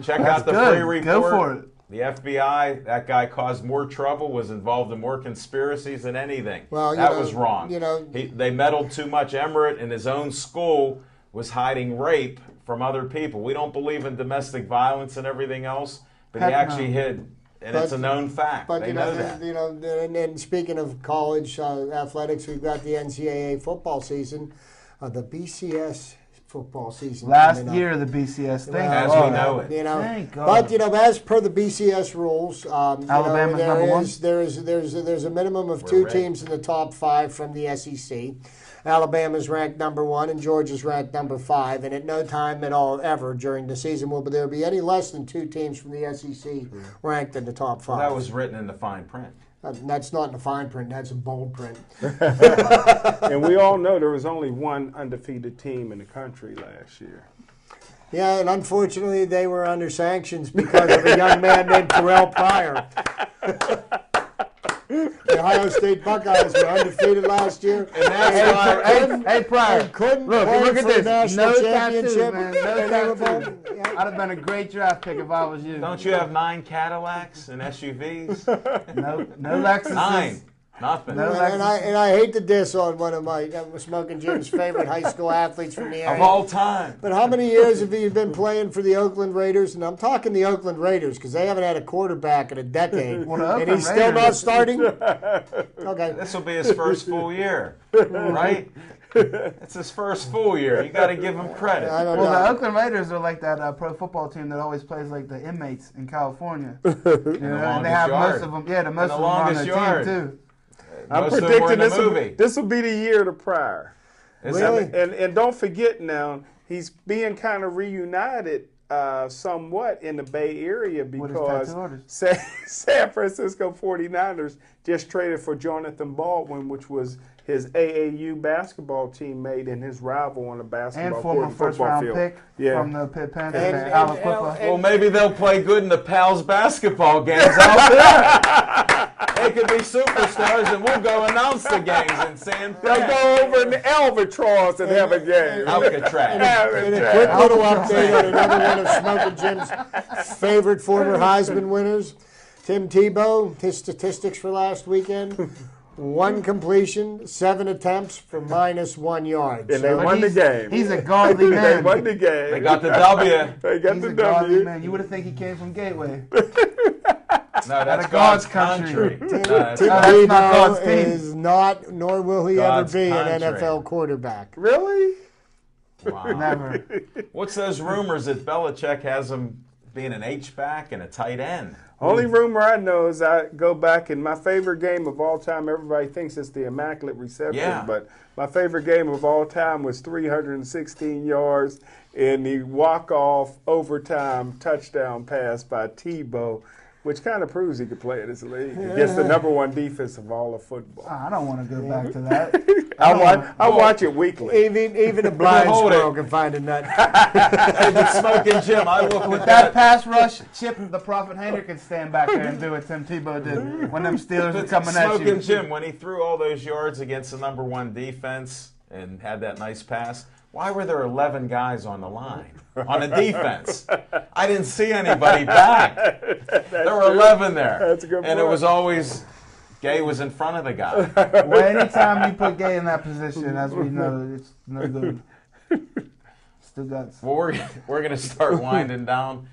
Check out the
good.
Free Report.
Go for it.
The FBI, that guy caused more trouble, was involved in more conspiracies than anything.
Well,
that was wrong.
they
They meddled too much. Emmert in his own school was hiding rape from other people. We don't believe in domestic violence and everything else, but he
Heck
actually
no.
hid, and it's a known fact.
But
They know that.
and speaking of college athletics, we've got the NCAA football season, the BCS football season.
Last
coming up.
year, the BCS thing.
As
Oh,
we know it.
Thank God.
But as per the BCS rules,
Alabama's number one?
there's a minimum of
We're
two
ready.
teams in the top 5 from the SEC. Alabama's ranked number 1 and Georgia's ranked number 5. And at no time at all ever during the season will there be any less than 2 teams from the SEC ranked in the top 5.
Well, that was written in the fine print.
That's not in the fine print. That's in bold print.
And we all know there was only one undefeated team in the country last year.
Yeah, and unfortunately they were under sanctions because of a young man named Terrell Pryor. The Ohio State Buckeyes were undefeated last year.
And that's why,
Hey, Pryor.
Couldn't
Look
play
at
for
this.
a national
No
championship.
tattoos, man. No
and they were
tattoos.
both- yeah.
I'd have been a great draft pick if I was you.
don't you have 9 Cadillacs and SUVs?
No Lexuses.
9. Nothing.
No.
And I hate to diss on one of my Smoking Jim's favorite high school athletes from the area.
Of all time.
But how many years have you been playing for the Oakland Raiders? And I'm talking the Oakland Raiders because they haven't had a quarterback in a decade.
Well, the
and
Oakland
he's still not
Raiders-
starting? Okay.
This will be his first full year, right? It's his first full year. You got to give him credit.
I don't
Well, the
know.
Oakland Raiders are like that pro football team that always plays like the inmates in California. You know, and they have
yard.
most of them. Yeah, the most
the
of them on
longest
their
yard.
team too.
I'm
Most of them were in
predicting
the movie.
this will be the year to Pryor.
Is
Really?
that-
And don't forget now, he's being kind of reunited somewhat in the Bay Area
With his
because
tattoo artist.
San Francisco 49ers just traded for Jonathan Baldwin, which was his AAU basketball teammate and his rival on the
And
basketball
former
court and football
first-round
field.
pick
Yeah.
from the Pitt Panthers,
And-
Aliquippa.
Well, maybe they'll play good in the Pals basketball games out there. They could be superstars, and we'll go announce the games in San
They'll
Fran.
go over in the Albatross and have a game.
Alcatraz.
And a quick little update on another one of Smoking Jim's favorite former Heisman winners, Tim Tebow. His statistics for last weekend: 1 completion, 7 attempts for -1 yard.
And they
So
won the game.
He's a godly
They
man.
won the game.
They got the W.
They got
He's
the
a godly
W.
man. You would have think he came from Gateway.
No, that's
Out of God's
God's country.
country.
No, that's
Tim
God's-
that's not God's
Tebow
team.
is not, nor will he
God's
ever be, an
country.
NFL quarterback.
Really?
Wow.
Never.
What's those rumors that Belichick has him being an H-back and a tight end?
Only rumor I know is I go back and my favorite game of all time, everybody thinks it's the Immaculate Reception,
Yeah.
but my favorite game of all time was 316 yards in the walk-off overtime touchdown pass by Tebow, which kind of proves he could play in this league against the ¡1 defense of all of football.
I don't want to go back to that.
I watch it weekly.
Even a blind
hold
squirrel
it.
can find a nut.
Hey, but Smoking Jim, I look
With
at
that
that.
pass rush, Chip the Prophet Hander can stand back there and do what Tim Tebow did when them Steelers were coming at
Smoking
you.
Jim, when he threw all those yards against the ¡1 defense and had that nice pass, why were there 11 guys on the line on the defense? I didn't see anybody back. There were 11 there.
That's a good
And it
point.
was always Gay was in front of the guy.
Well, anytime you put Gay in that position, as we know, it's no good. Still guts.
Well, we're going to start winding down.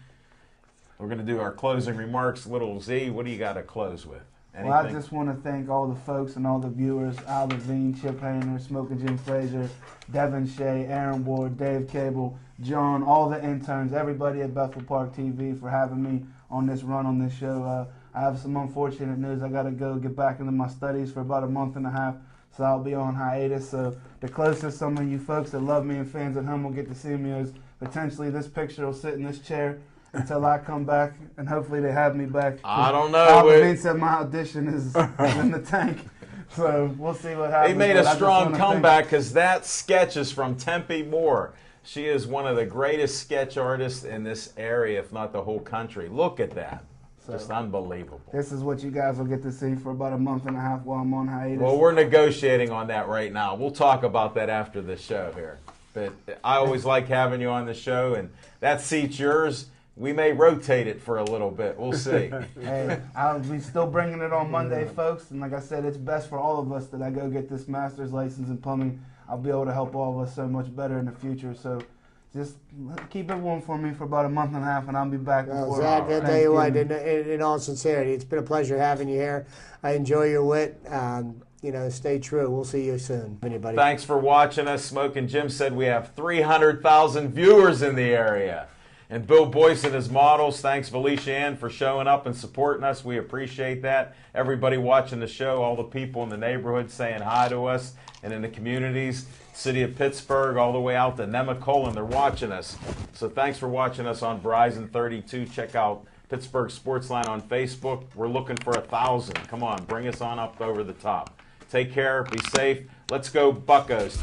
We're going to do our closing remarks. Little Z, what do you got to close with?
Well, I just want to thank all the folks and all the viewers, Al Levine, Chip Hayner, Smoking Jim Frazier, Devin Shea, Aaron Ward, Dave Cable, John, all the interns, everybody at Bethel Park TV for having me on this run on this show. I have some unfortunate news. I got to go get back into my studies for about a month and a half, so I'll be on hiatus. So the closest some of you folks that love me and fans at home will get to see me is potentially this picture will sit in this chair until I come back, and hopefully they have me back.
I don't know.
Al Levine said my audition is in the tank, so we'll see what happens.
He made
but
a
I just
strong
wanna thank-
comeback because that sketch is from Tempe Moore. She is one of the greatest sketch artists in this area, if not the whole country. Look at that. Just unbelievable.
This is what you guys will get to see for about a month and a half while I'm on hiatus.
Well, we're negotiating on that right now. We'll talk about that after the show here. But I always like having you on the show, and that seat's yours. We may rotate it for a little bit. We'll see.
Hey, I'll be still bringing it on Monday, folks. And like I said, it's best for all of us that I go get this master's license in plumbing. I'll be able to help all of us so much better in the future. So just keep it warm for me for about a month and a half, and I'll be back.
Well,
before
Zach, I'll tell you what,
Thanksgiving.
in all sincerity, it's been a pleasure having you here. I enjoy your wit. Stay true. We'll see you soon. Anybody?
Thanks for watching us. Smoking Jim said we have 300,000 viewers in the area. And Bill Boyce and his models, thanks Felicia Ann for showing up and supporting us. We appreciate that. Everybody watching the show, all the people in the neighborhood saying hi to us, and in the communities, city of Pittsburgh, all the way out to Nemacolin, they're watching us. So thanks for watching us on Verizon 32. Check out Pittsburgh Sportsline on Facebook. We're looking for 1,000. Come on, bring us on up over the top. Take care. Be safe. Let's go Buccos.